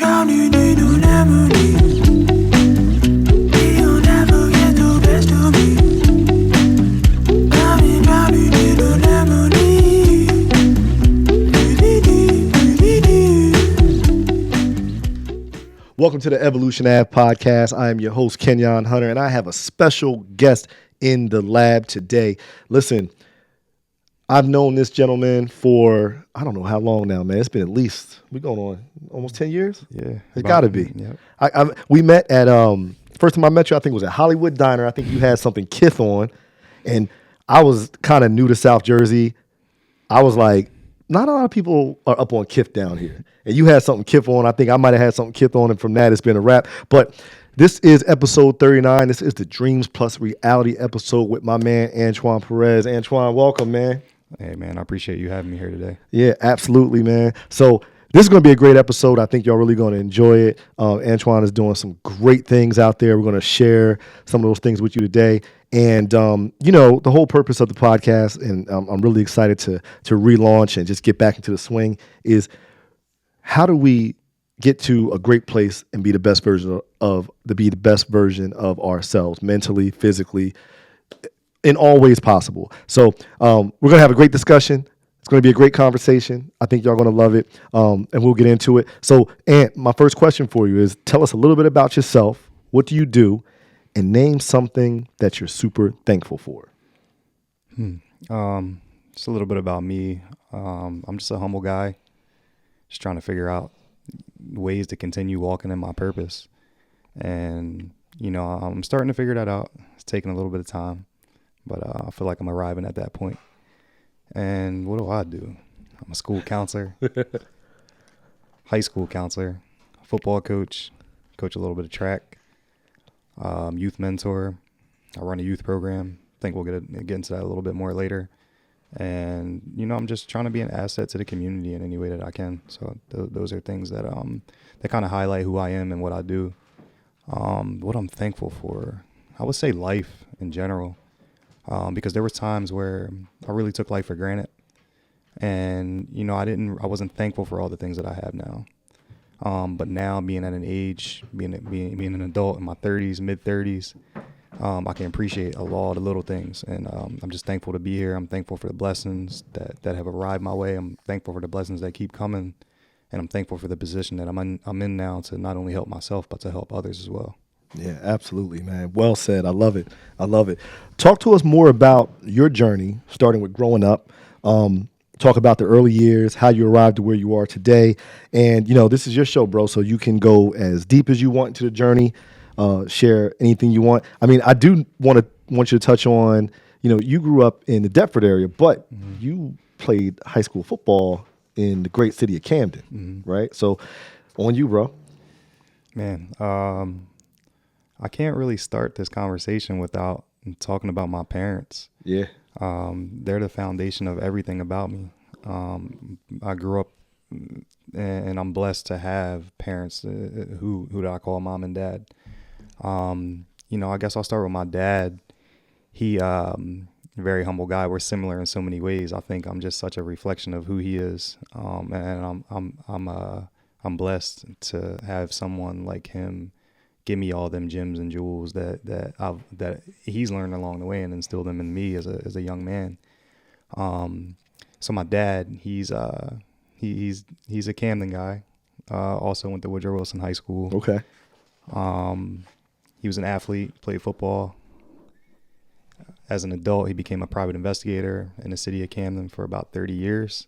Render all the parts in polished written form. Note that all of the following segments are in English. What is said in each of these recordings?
drowning in anemones. You'll never get the best of me. I've been drowning in anemones. Welcome to the Evolution Ave Podcast. I am your host, Kenyon Hunter, and I have a special guest in the lab today. Listen, I've known this gentleman for, I don't know how long now, man. It's been at least, we're going on almost 10 years? Yeah. It got to be. Yep. We met at, first time I met you, I think it was at Hollywood Diner. I think you had something Kith on, and I was kind of new to South Jersey. I was like, not a lot of people are up on Kith down here. And you had something Kith on. I think I might have had something Kith on, and from that, it's been a wrap. But this is episode 39. This is the Dreams Plus Reality episode with my man, Antwine Perez. Antwine, welcome, man. Hey, man, I appreciate you having me here today. Yeah, absolutely, man. So this is going to be a great episode. I think y'all really going to enjoy it. Antwine is doing some great things out there. We're going to share some of those things with you today. And, you know, the whole purpose of the podcast, and I'm really excited to relaunch and just get back into the swing, is how do we get to a great place and be the best version of ourselves, mentally, physically, in all ways possible. So we're going to have a great discussion. It's going to be a great conversation. I think y'all going to love it, and we'll get into it. So, Ant, my first question for you is, tell us a little bit about yourself. What do you do? And name something that you're super thankful for. Just a little bit about me. I'm just a humble guy, just trying to figure out ways to continue walking in my purpose. And, you know, I'm starting to figure that out. It's taking a little bit of time, but I feel like I'm arriving at that point. And what do? I'm a school counselor, high school counselor, football coach a little bit of track, youth mentor. I run a youth program. I think we'll get into that a little bit more later. And, you know, I'm just trying to be an asset to the community in any way that I can. So those are things that kind of highlight who I am and what I do. What I'm thankful for, I would say life in general, because there were times where I really took life for granted. And, you know, I wasn't thankful for all the things that I have now. But now being at an age, being an adult in my 30s, mid 30s, I can appreciate a lot of little things. And I'm just thankful to be here. I'm thankful for the blessings that have arrived my way. I'm thankful for the blessings that keep coming. And I'm thankful for the position that I'm in now to not only help myself, but to help others as well. Yeah, absolutely, man. Well said. I love it. Talk to us more about your journey, starting with growing up. Talk about the early years, how you arrived to where you are today. And, you know, this is your show, bro, so you can go as deep as you want into the journey, share anything you want. I mean, I do want you to touch on, you know, you grew up in the Deptford area, but you played high school football in the great city of Camden, right? So on you, bro. Man, I can't really start this conversation without talking about my parents. Yeah. They're the foundation of everything about me. I grew up and I'm blessed to have parents who I call mom and dad. You know, I guess I'll start with my dad. He, very humble guy. We're similar in so many ways. I think I'm just such a reflection of who he is. And I'm blessed to have someone like him give me all them gems and jewels that he's learned along the way and instilled them in me as a young man. So my dad, he's a Camden guy. Also went to Woodrow Wilson High School. Okay. He was an athlete, played football. As an adult, he became a private investigator in the City of Camden for about 30 years.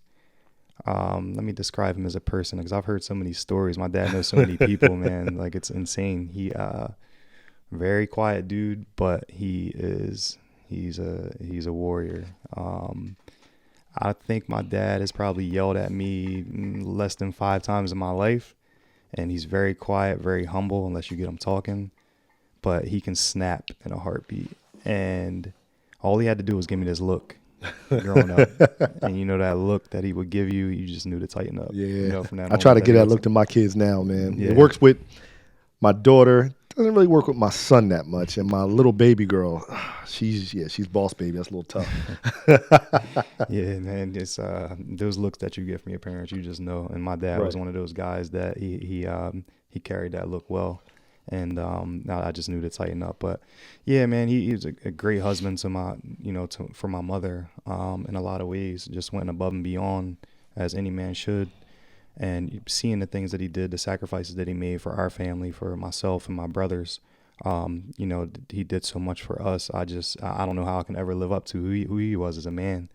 Let me describe him as a person, because I've heard so many stories. My dad knows so many people, man. Like, it's insane. He very quiet dude, but he's a warrior. I think my dad has probably yelled at me less than 5 times in my life, and he's very quiet, very humble unless you get him talking, but he can snap in a heartbeat. And all he had to do was give me this look growing up. And you know that look that he would give you, you just knew to tighten up. Yeah. You know, from that I try to get that look to my kids now, man. Yeah. It works with my daughter, doesn't really work with my son that much. And my little baby girl, she's boss baby. That's a little tough. Yeah, man, it's those looks that you get from your parents, you just know. And my dad was Right. one of those guys that he carried that look well, and I just knew to tighten up. But yeah, man, he was a great husband to my, for my mother, in a lot of ways. Just went above and beyond as any man should. And seeing the things that he did, the sacrifices that he made for our family, for myself and my brothers, he did so much for us. I don't know how I can ever live up to who he was as a man.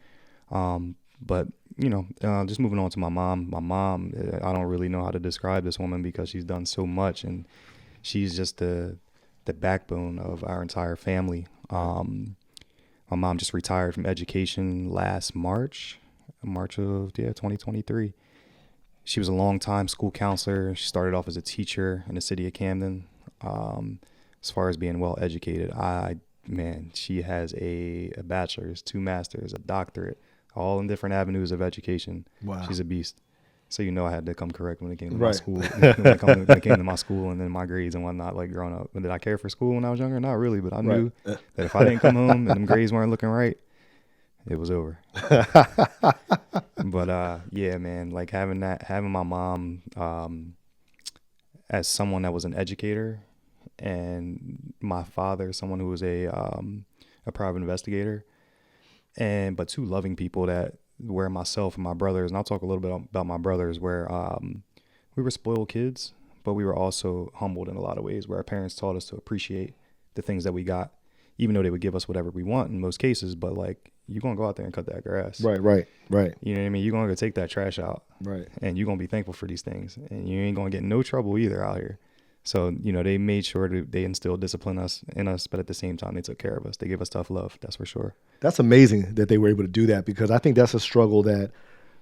But just moving on to my mom. My mom, I don't really know how to describe this woman because she's done so much, and she's just the backbone of our entire family. My mom just retired from education last March of 2023. She was a long-time school counselor. She started off as a teacher in the City of Camden. As far as being well-educated, she has a bachelor's, 2 masters, a doctorate, all in different avenues of education. Wow. She's a beast. So I had to come correct when it came to Right. my school. when it came to my school and then my grades and whatnot, like growing up. Did I care for school when I was younger? Not really, but I knew that if I didn't come home and them grades weren't looking right, it was over. But yeah, man, like having my mom as someone that was an educator, and my father, someone who was a private investigator, but 2 loving people that where myself and my brothers, and I'll talk a little bit about my brothers, where we were spoiled kids, but we were also humbled in a lot of ways, where our parents taught us to appreciate the things that we got, even though they would give us whatever we want in most cases. But like, you're going to go out there and cut that grass. Right. You know what I mean? You're going to go take that trash out. Right. And you're going to be thankful for these things. And you ain't going to get no trouble either out here. So, they made sure they instilled discipline in us, but at the same time, they took care of us. They gave us tough love. That's for sure. That's amazing that they were able to do that, because I think that's a struggle that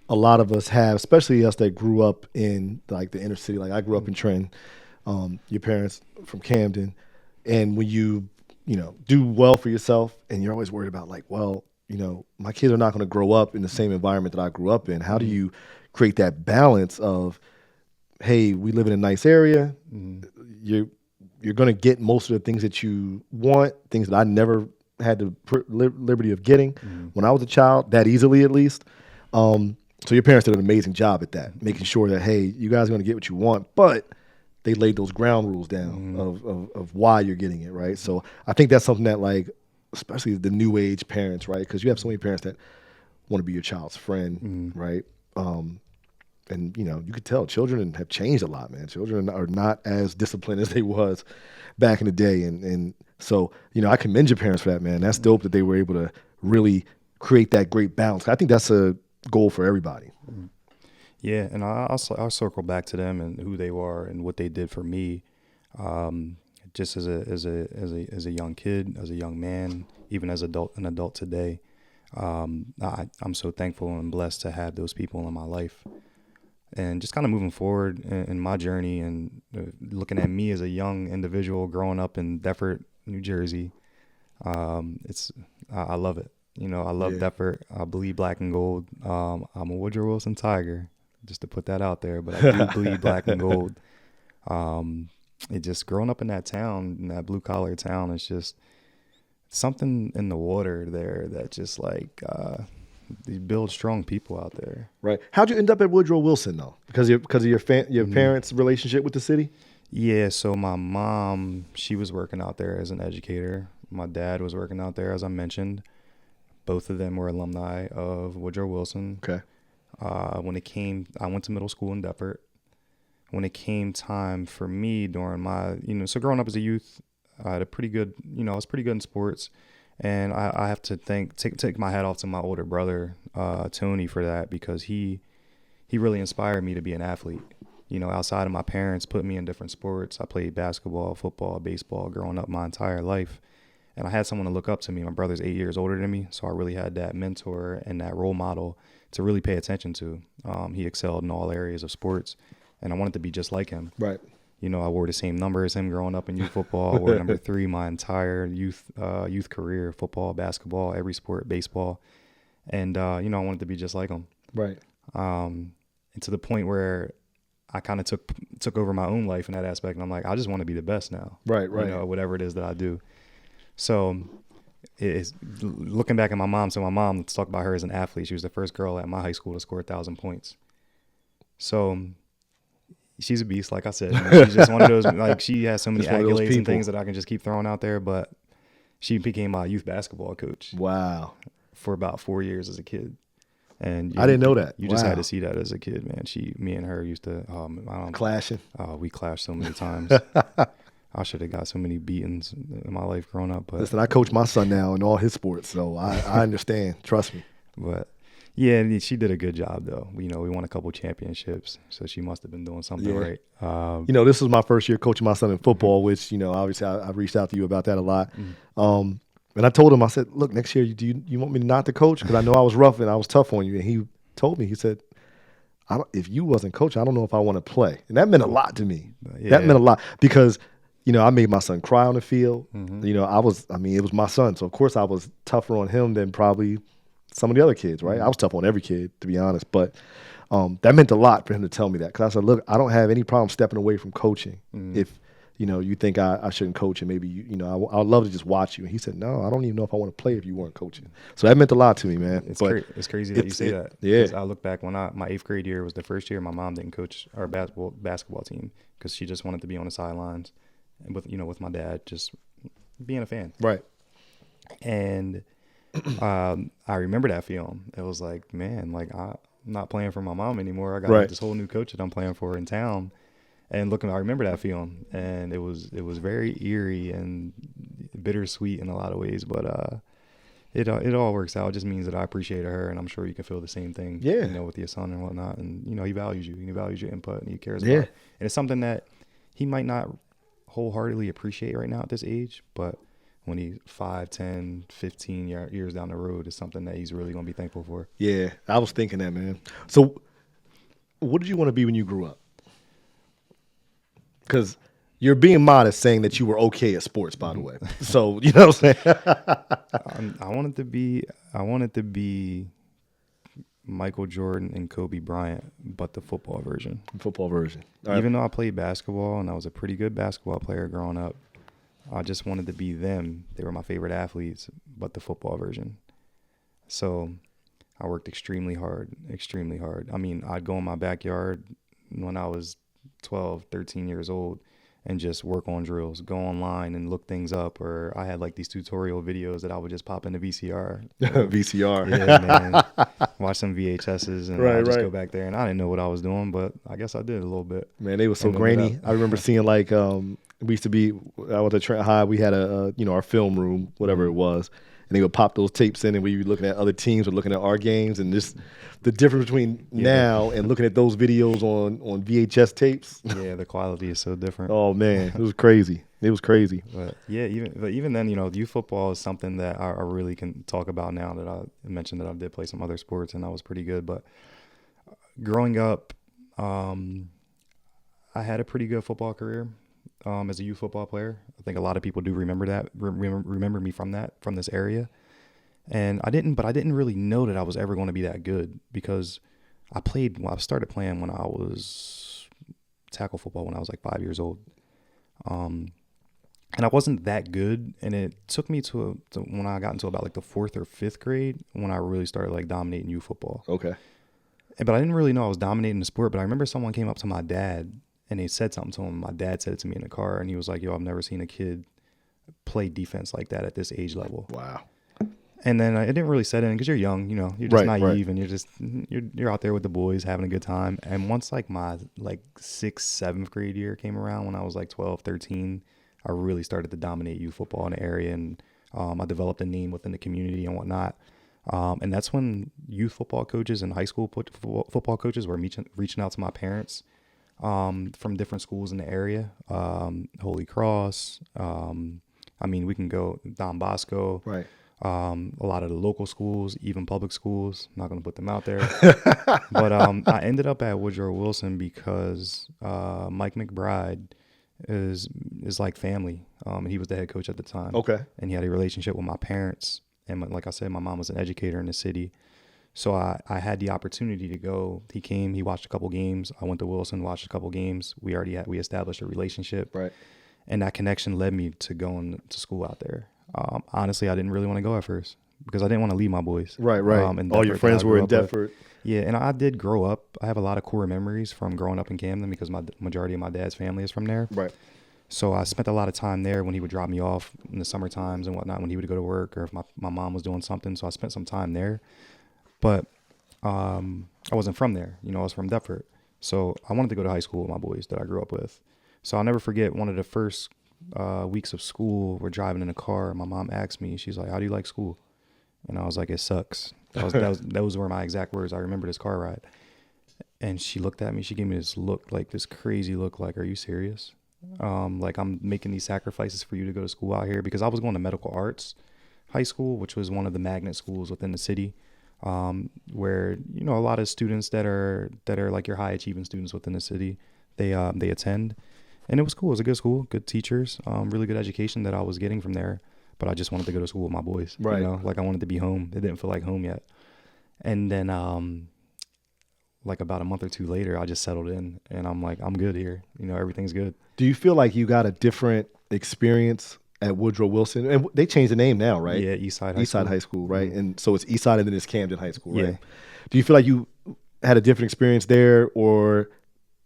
a lot of us have, especially us that grew up in like the inner city. Like I grew up in Trenton, your parents from Camden. And when you do well for yourself and you're always worried about like, well, my kids are not going to grow up in the same environment that I grew up in. How do you create that balance of, hey, we live in a nice area. You're going to get most of the things that you want, things that I never had the liberty of getting when I was a child, that easily at least. So your parents did an amazing job at that, making sure that, hey, you guys are going to get what you want, but they laid those ground rules down of why you're getting it, right? So I think that's something that, like, especially the new age parents, right? Because you have so many parents that want to be your child's friend, right? And you could tell children have changed a lot, man. Children are not as disciplined as they was back in the day, and so I commend your parents for that, man. That's dope that they were able to really create that great balance. I think that's a goal for everybody. Yeah, and I'll circle back to them and who they were and what they did for me, just as a young kid, as a young man, even as an adult today. I'm so thankful and blessed to have those people in my life. And just kind of moving forward in my journey and looking at me as a young individual growing up in Deptford, New Jersey, I love it. I love Deptford. I bleed black and gold. I'm a Woodrow Wilson Tiger, just to put that out there. But I do bleed black and gold. It just growing up in that town, in that blue collar town, it's just something in the water there that just like. They build strong people out there. Right. How'd you end up at Woodrow Wilson though? Because of your parents' relationship with the city? Yeah. So my mom, she was working out there as an educator. My dad was working out there, as I mentioned. Both of them were alumni of Woodrow Wilson. Okay. I went to middle school in Deptford. When it came time for me during my, so growing up as a youth, I had a pretty good, I was pretty good in sports. And I have to take my hat off to my older brother, Tony, for that, because he really inspired me to be an athlete. Outside of my parents putting me in different sports, I played basketball, football, baseball growing up my entire life. And I had someone to look up to me. My brother's 8 years older than me, so I really had that mentor and that role model to really pay attention to. He excelled in all areas of sports, and I wanted to be just like him. Right. I wore the same number as him growing up in youth football. I wore number 3 my entire youth career, football, basketball, every sport, baseball. And, I wanted to be just like him. Right. And to the point where I kind of took over my own life in that aspect. And I'm like, I just want to be the best now. Right. You know, whatever it is that I do. So it's looking back at my mom. So my mom, let's talk about her as an athlete. She was the first girl at my high school to score 1,000 points. So she's a beast, like I said. She's just one of those, like, she has so many accolades and things that I can just keep throwing out there. But she became my youth basketball coach. Wow. For about 4 years as a kid. And I didn't know that. You just had to see that as a kid, man. Me and her used to clashing. We clashed so many times. I should have got so many beatings in my life growing up. But listen, I coach my son now in all his sports, so I understand. Trust me. But yeah, she did a good job though. You know, we won a couple championships, so she must have been doing something right. You know, this was my first year coaching my son in football, which, you know, obviously I reached out to you about that a lot. And I told him, I said, look, next year, do you want me not to coach? Because I know I was rough and I was tough on you. And he told me, he said, if you wasn't coaching, I don't know if I want to play. And that meant a lot to me. Yeah. That meant a lot because, you know, I made my son cry on the field. You know, it was my son. So, of course, I was tougher on him than probably some of the other kids, right? I was tough on every kid, to be honest. But that meant a lot for him to tell me that. Because I said, look, I don't have any problem stepping away from coaching if, you know, you think I shouldn't coach and maybe, you know, I'd love to just watch you. And he said, no, I don't even know if I want to play if you weren't coaching. So that meant a lot to me, man. It's crazy that you say that. Yeah. I look back when my 8th grade year was the first year my mom didn't coach our basketball team because she just wanted to be on the sidelines and with my dad, just being a fan. Right. And I remember that feeling. It was like, man, like I'm not playing for my mom anymore. I got like, this whole new coach that I'm playing for in town. And I remember that feeling, and it was very eerie and bittersweet in a lot of ways. But it all works out. It just means that I appreciate her, and I'm sure you can feel the same thing. Yeah. You know, with your son and whatnot, and you know he values you, and he values your input, and he cares about it. And it's something that he might not wholeheartedly appreciate right now at this age, but when he's 5, 10, 15 years down the road, it's something that he's really gonna be thankful for. Yeah, I was thinking that, man. So, what did you want to be when you grew up? Because you're being modest saying that you were okay at sports, by the way. So, you know what I'm saying? I wanted to be Michael Jordan and Kobe Bryant, but the football version. Football version. Even though I played basketball and I was a pretty good basketball player growing up, I just wanted to be them. They were my favorite athletes, but the football version. So I worked extremely hard. I mean, I'd go in my backyard when I was 12, 13 years old and just work on drills, go online and look things up. Or I had like these tutorial videos that I would just pop into VCR. VCR. Yeah, man. Watch some VHSs and I'd just go back there. And I didn't know what I was doing, but I guess I did a little bit. Man, they were so grainy. I remember seeing like, we used to be, I was at Trent High, we had our film room, whatever it was. And they would pop those tapes in, and we were looking at other teams or looking at our games, and just the difference between now and looking at those videos on VHS tapes. Yeah, the quality is so different. Oh man, it was crazy. But yeah, even then, you know, youth football is something that I really can talk about now that I mentioned that I did play some other sports and I was pretty good. But growing up, I had a pretty good football career. As a youth football player, I think a lot of people do remember me from this area, and I didn't really know that I was ever going to be that good because I started playing when I was tackle football when I was like 5 years old, and I wasn't that good, and it took me to when I got into about like the 4th or 5th grade when I really started like dominating youth football. Okay, but I didn't really know I was dominating the sport. But I remember someone came up to my dad. And they said something to him. My dad said it to me in the car, and he was like, yo, I've never seen a kid play defense like that at this age level. Wow. And then it didn't really set in because you're young, you know, you're just naive and you're out there with the boys having a good time. And once like my 6th, 7th grade year came around when I was like 12, 13, I really started to dominate youth football in the area. And I developed a name within the community and whatnot. And that's when youth football coaches and high school football coaches were reaching out to my parents. From different schools in the area, Holy Cross. I mean, we can go Don Bosco. Right. A lot of the local schools, even public schools. I'm not going to put them out there. But I ended up at Woodrow Wilson because Mike McBride is like family. And he was the head coach at the time. Okay. And he had a relationship with my parents. And like I said, my mom was an educator in the city. So I had the opportunity to go. He came, he watched a couple games. I went to Wilson, watched a couple games. We established a relationship. Right. And that connection led me to going to school out there. Honestly, I didn't really want to go at first because I didn't want to leave my boys. Right. All your friends were in Deptford. Yeah, and I did grow up. I have a lot of core memories from growing up in Camden because my majority of my dad's family is from there. Right. So I spent a lot of time there when he would drop me off in the summer times and whatnot when he would go to work or if my mom was doing something. So I spent some time there. But I wasn't from there. I was from Deptford. So I wanted to go to high school with my boys that I grew up with. So I'll never forget one of the first weeks of school, we're driving in a car. My mom asked me, she's like, how do you like school? And I was like, it sucks. Those were my exact words. I remember this car ride. And she looked at me. She gave me this look, like this crazy look, like, are you serious? Like I'm making these sacrifices for you to go to school out here because I was going to medical arts high school, which was one of the magnet schools within the city, where a lot of students that are like your high achieving students within the city, they attend, and it was cool. It was a good school, good teachers, really good education that I was getting from there. But I just wanted to go to school with my boys, right? Like I wanted to be home. It didn't feel like home yet, and then like about a month or two later, I just settled in, and I'm like, I'm good here. Everything's good. Do you feel like you got a different experience at Woodrow Wilson? And they changed the name now, right? Yeah, Eastside High School, right? Mm-hmm. And so it's Eastside and then it's Camden High School, right? Yeah. Do you feel like you had a different experience there, or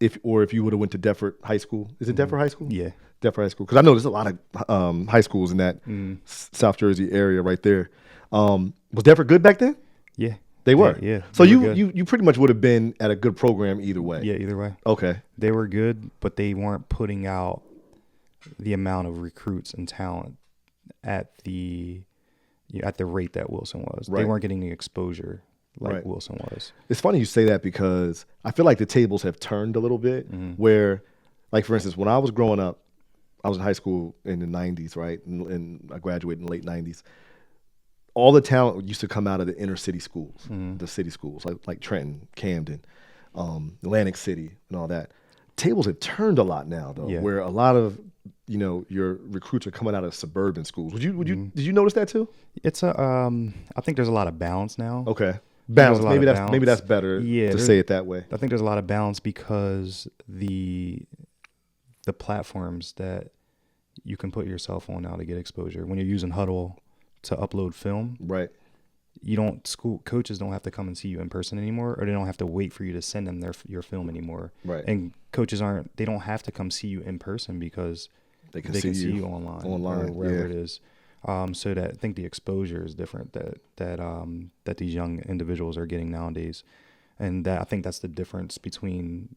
if you would have went to Deptford High School? Is it Deptford High School? Yeah. Deptford High School. Because I know there's a lot of high schools in that South Jersey area right there. Was Deptford good back then? Yeah. They were? Yeah. So you pretty much would have been at a good program either way? Yeah, either way. Okay. They were good, but they weren't putting out the amount of recruits and talent at the rate that Wilson was. Right. They weren't getting the exposure like Wilson was. It's funny you say that because I feel like the tables have turned a little bit where, like, for instance, when I was growing up, I was in high school in the 90s, right? And I graduated in the late 90s. All the talent used to come out of the inner city schools, the city schools, like Trenton, Camden, Atlantic City, and all that. Tables have turned a lot now, though, where a lot of your recruits are coming out of suburban schools. Did you notice that too? It's I think there's a lot of balance now. Okay, balance. Maybe that's better. Yeah, to say it that way. I think there's a lot of balance because the platforms that you can put yourself on now to get exposure when you're using Huddle to upload film, right? Coaches don't have to come and see you in person anymore, or they don't have to wait for you to send them your film anymore. Right. And coaches they don't have to come see you in person because they can see you online or wherever it is. So that I think the exposure is different that these young individuals are getting nowadays, and that I think that's the difference between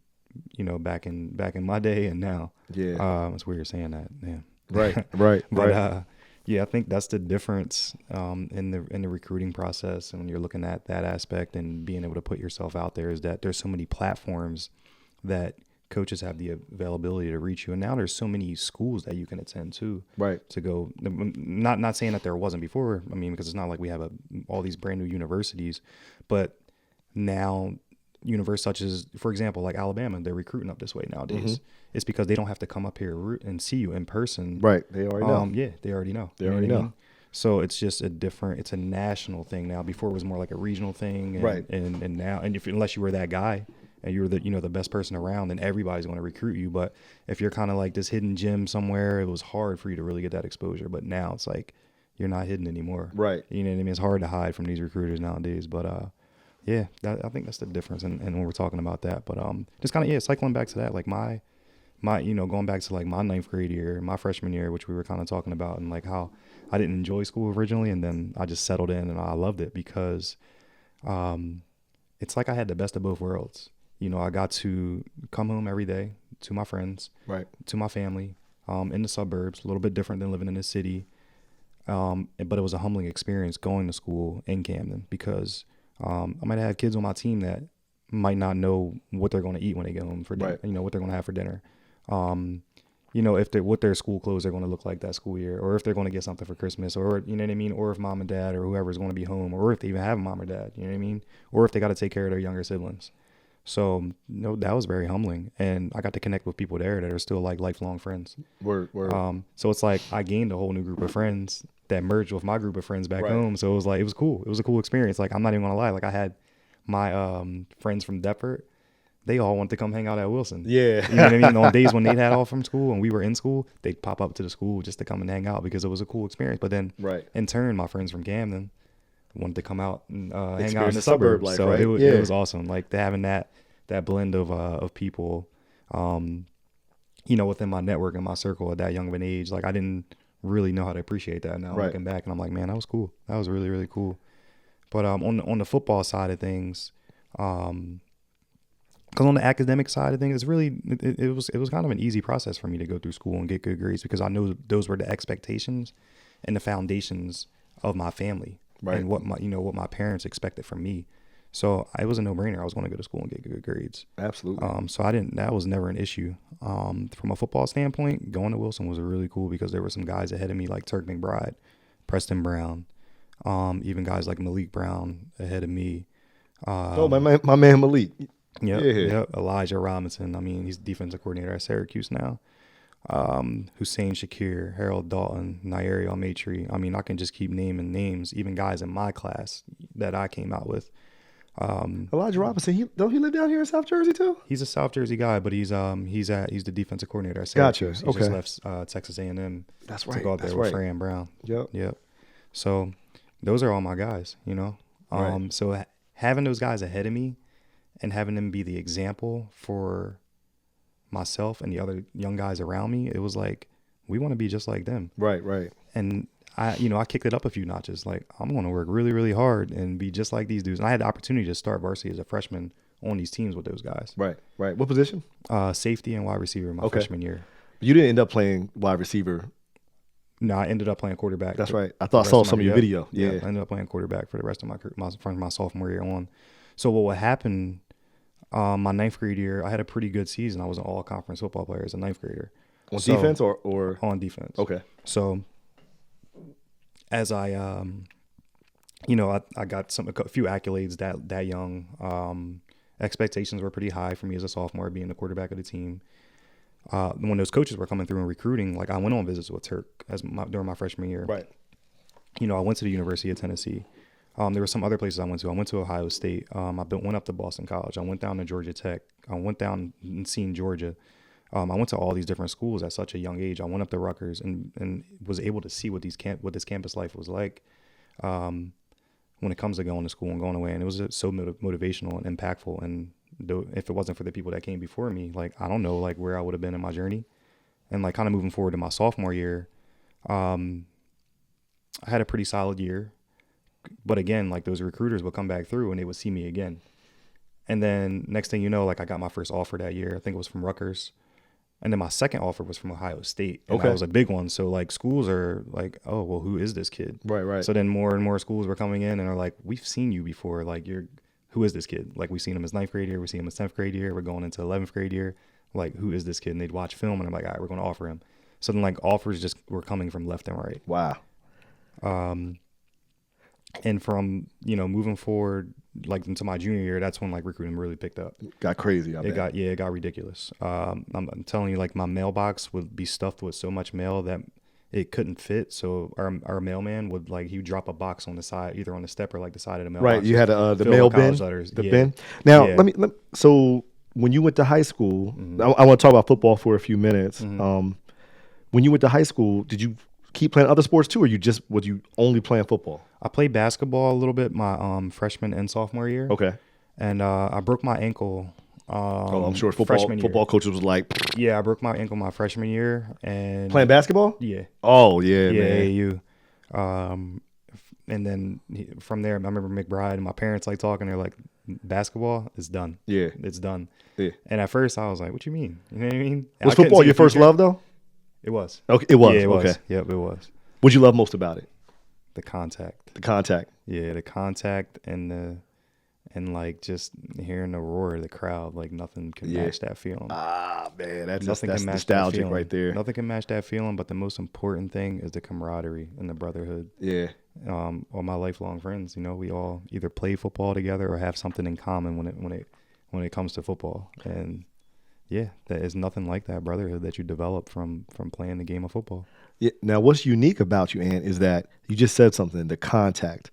back in my day and now. Yeah. It's weird saying that. Yeah. Right. But yeah, I think that's the difference in the recruiting process, and when you're looking at that aspect and being able to put yourself out there, is that there's so many platforms that coaches have the availability to reach you, and now there's so many schools that you can attend to. Right. To go, not saying that there wasn't before. I mean, because it's not like we have all these brand new universities, but now universities such as, for example, like Alabama, they're recruiting up this way nowadays. It's because they don't have to come up here and see you in person. Right. They already know. Yeah, they already know. They already know. I mean? So it's just it's a national thing now. Before it was more like a regional thing. And, right. And now, unless you were that guy and you're the best person around, then everybody's going to recruit you. But if you're kind of like this hidden gem somewhere, it was hard for you to really get that exposure. But now it's like you're not hidden anymore. Right. You know what I mean? It's hard to hide from these recruiters nowadays. But yeah, I think that's the difference. And when we're talking about that, but just kind of cycling back to that, like my going back to like my 9th grade year, my freshman year, which we were kind of talking about, and like how I didn't enjoy school originally, and then I just settled in and I loved it because it's like I had the best of both worlds. I got to come home every day to my friends, right, to my family, in the suburbs, a little bit different than living in the city. But it was a humbling experience going to school in Camden because I might have kids on my team that might not know what they're going to eat when they get home for dinner, what they're going to have for dinner. What their school clothes are going to look like that school year, or if they're going to get something for Christmas, or, you know what I mean? Or if mom and dad or whoever is going to be home, or if they even have a mom or dad, you know what I mean? Or if they got to take care of their younger siblings. So, that was very humbling. And I got to connect with people there that are still like lifelong friends. Word. So it's like I gained a whole new group of friends that merged with my group of friends back home. So it was cool. It was a cool experience. Like, I'm not even going to lie. Like, I had my friends from Deptford, they all wanted to come hang out at Wilson. Yeah. You know what I mean? On days when they had off from school and we were in school, they'd pop up to the school just to come and hang out because it was a cool experience. But then Right. in turn, my friends from Camden wanted to come out and hang out in Experience the the suburb suburbs. life, So right? it was awesome. Like having that blend of people, within my network and my circle at that young of an age. Like I didn't really know how to appreciate that. Now Right. looking back, and I'm like, man, that was cool. That was really, really cool. But on the football side of things, because on the academic side of things, it's really it was kind of an easy process for me to go through school and get good grades because I know those were the expectations and the foundations of my family, Right. and what my parents expected from me. So it was a no-brainer. I was going to go to school and get good grades. Absolutely. So that was never an issue. From a football standpoint, going to Wilson was really cool because there were some guys ahead of me like Turk McBride, Preston Brown, even guys like Malik Brown ahead of me. my man Malik. Yep. Elijah Robinson. I mean, he's defensive coordinator at Syracuse now. Hussein Shakir, Harold Dalton, Nairi Almatri. I mean, I can just keep naming names, even guys in my class that I came out with. Elijah Robinson, don't he live down here in South Jersey too? He's a South Jersey guy, but he's the defensive coordinator at Syracuse. Gotcha. He Okay. just left Texas A&M. That's To right. go out That's there with right. Fran Brown. Yep. So those are all my guys, Right. So having those guys ahead of me and having them be the example for myself and the other young guys around me, it was like, we want to be just like them. Right. And I kicked it up a few notches. Like, I'm going to work really, really hard and be just like these dudes. And I had the opportunity to start varsity as a freshman on these teams with those guys. Right. What position? Safety and wide receiver my freshman year. You didn't end up playing wide receiver. No, I ended up playing quarterback. That's right. I the thought I rest saw of my- some of your yep. video. Yeah. I ended up playing quarterback for the rest of from my sophomore year on. So what would happen, my ninth grade year, I had a pretty good season. I was an all-conference football player as a ninth grader. On defense or On defense. Okay. So as I, I got a few accolades that young. Expectations were pretty high for me as a sophomore, being the quarterback of the team. When those coaches were coming through and recruiting, like I went on visits with Turk during my freshman year. Right. I went to the University of Tennessee. There were some other places I went to. I went to Ohio State. Went up to Boston College. I went down to Georgia Tech. I went down and seen Georgia. I went to all these different schools at such a young age. I went up to Rutgers and was able to see what this campus life was like when it comes to going to school and going away. And it was so motivational and impactful. And if it wasn't for the people that came before me, like, I don't know, like, where I would have been in my journey. And like kind of moving forward to my sophomore year, I had a pretty solid year. But again, like, those recruiters would come back through and they would see me again. And then next thing you know, like, I got my first offer that year. I think it was from Rutgers. And then my second offer was from Ohio State. And Okay. that was a big one. So like, schools are like, oh, well, who is this kid? Right. So then more and more schools were coming in and are like, we've seen you before. Like, who is this kid? Like, we've seen him as ninth grade year. We've seen him as 10th grade year. We're going into 11th grade year. Like, who is this kid? And they'd watch film and I'm like, all right, we're going to offer him. So then like offers just were coming from left and right. Wow. And from, moving forward, like into my junior year, that's when like recruiting really picked up. Got crazy. It got ridiculous. I'm telling you, like, my mailbox would be stuffed with so much mail that it couldn't fit. So our mailman would, like, he would drop a box on the side, either on the step or like the side of the mailbox. Right. You had the filled mail with bin. college letters. The Yeah. bin. Now Yeah. so when you went to high school, Mm-hmm. I want to talk about football for a few minutes. When you went to high school, did you keep playing other sports too, or was you only playing football? I played basketball a little bit my freshman and sophomore year. Okay. And I broke my ankle. I'm sure freshman year. football coaches was like, Yeah, I broke my ankle my freshman year. And playing basketball? Yeah. Oh, yeah, Yeah, man. AAU. And then from there, I remember McBride and my parents like talking. They're like, basketball is done. Yeah. It's done. Yeah. And at first I was like, what you mean? You know what I mean? Was I couldn't football see your the first future. love, though? It was. Okay, it was. Yeah, it was. Okay. Yep, it was. What'd you love most about it? The contact. The contact. Yeah, the contact and like just hearing the roar of the crowd, like nothing can match that feeling. Ah, man, that's Nothing that's can match nostalgic that feeling. right there. Nothing can match that feeling, but the most important thing is the camaraderie and the brotherhood. Yeah. All my lifelong friends, we all either play football together or have something in common when it comes to football. And yeah, there is nothing like that brotherhood that you develop from playing the game of football. Yeah. Now, what's unique about you, Ant, is that you just said something, the contact.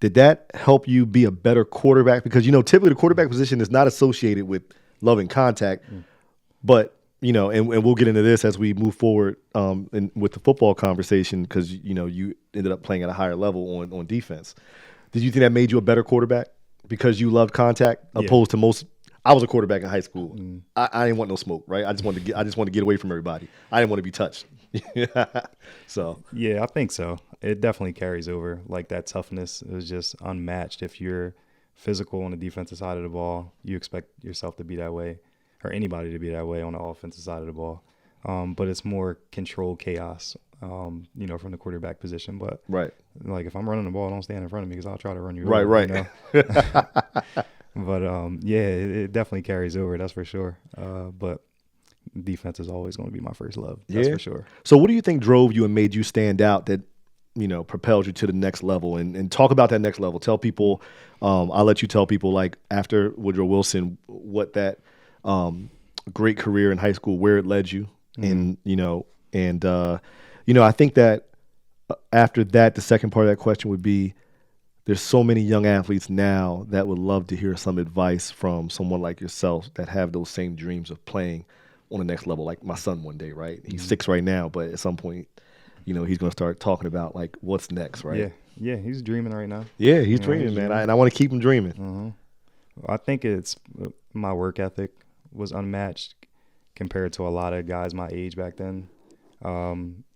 Did that help you be a better quarterback? Because, typically the quarterback position is not associated with loving contact, but, and we'll get into this as we move forward with the football conversation because, you ended up playing at a higher level on defense. Did you think that made you a better quarterback because you loved contact opposed to most? I was a quarterback in high school. I didn't want no smoke, right? I just wanted to get away from everybody. I didn't want to be touched. So yeah, I think so. It definitely carries over. Like that toughness is just unmatched. If you're physical on the defensive side of the ball, you expect yourself to be that way, or anybody to be that way on the offensive side of the ball. But it's more controlled chaos, from the quarterback position. But right, like if I'm running the ball, don't stand in front of me because I'll try to run you right, over, right. But it definitely carries over. That's for sure. But defense is always going to be my first love. That's for sure. So what do you think drove you and made you stand out that, propelled you to the next level? And talk about that next level. Tell people, I'll let you tell people, like, after Woodrow Wilson, what that great career in high school, where it led you. And, I think that after that, the second part of that question would be, there's so many young athletes now that would love to hear some advice from someone like yourself that have those same dreams of playing on the next level, like my son one day, right? He's 6 right now, but at some point, he's going to start talking about like what's next, right? Yeah, he's dreaming right now. Yeah, he's dreaming, man. And I want to keep him dreaming. I think it's my work ethic was unmatched compared to a lot of guys my age back then.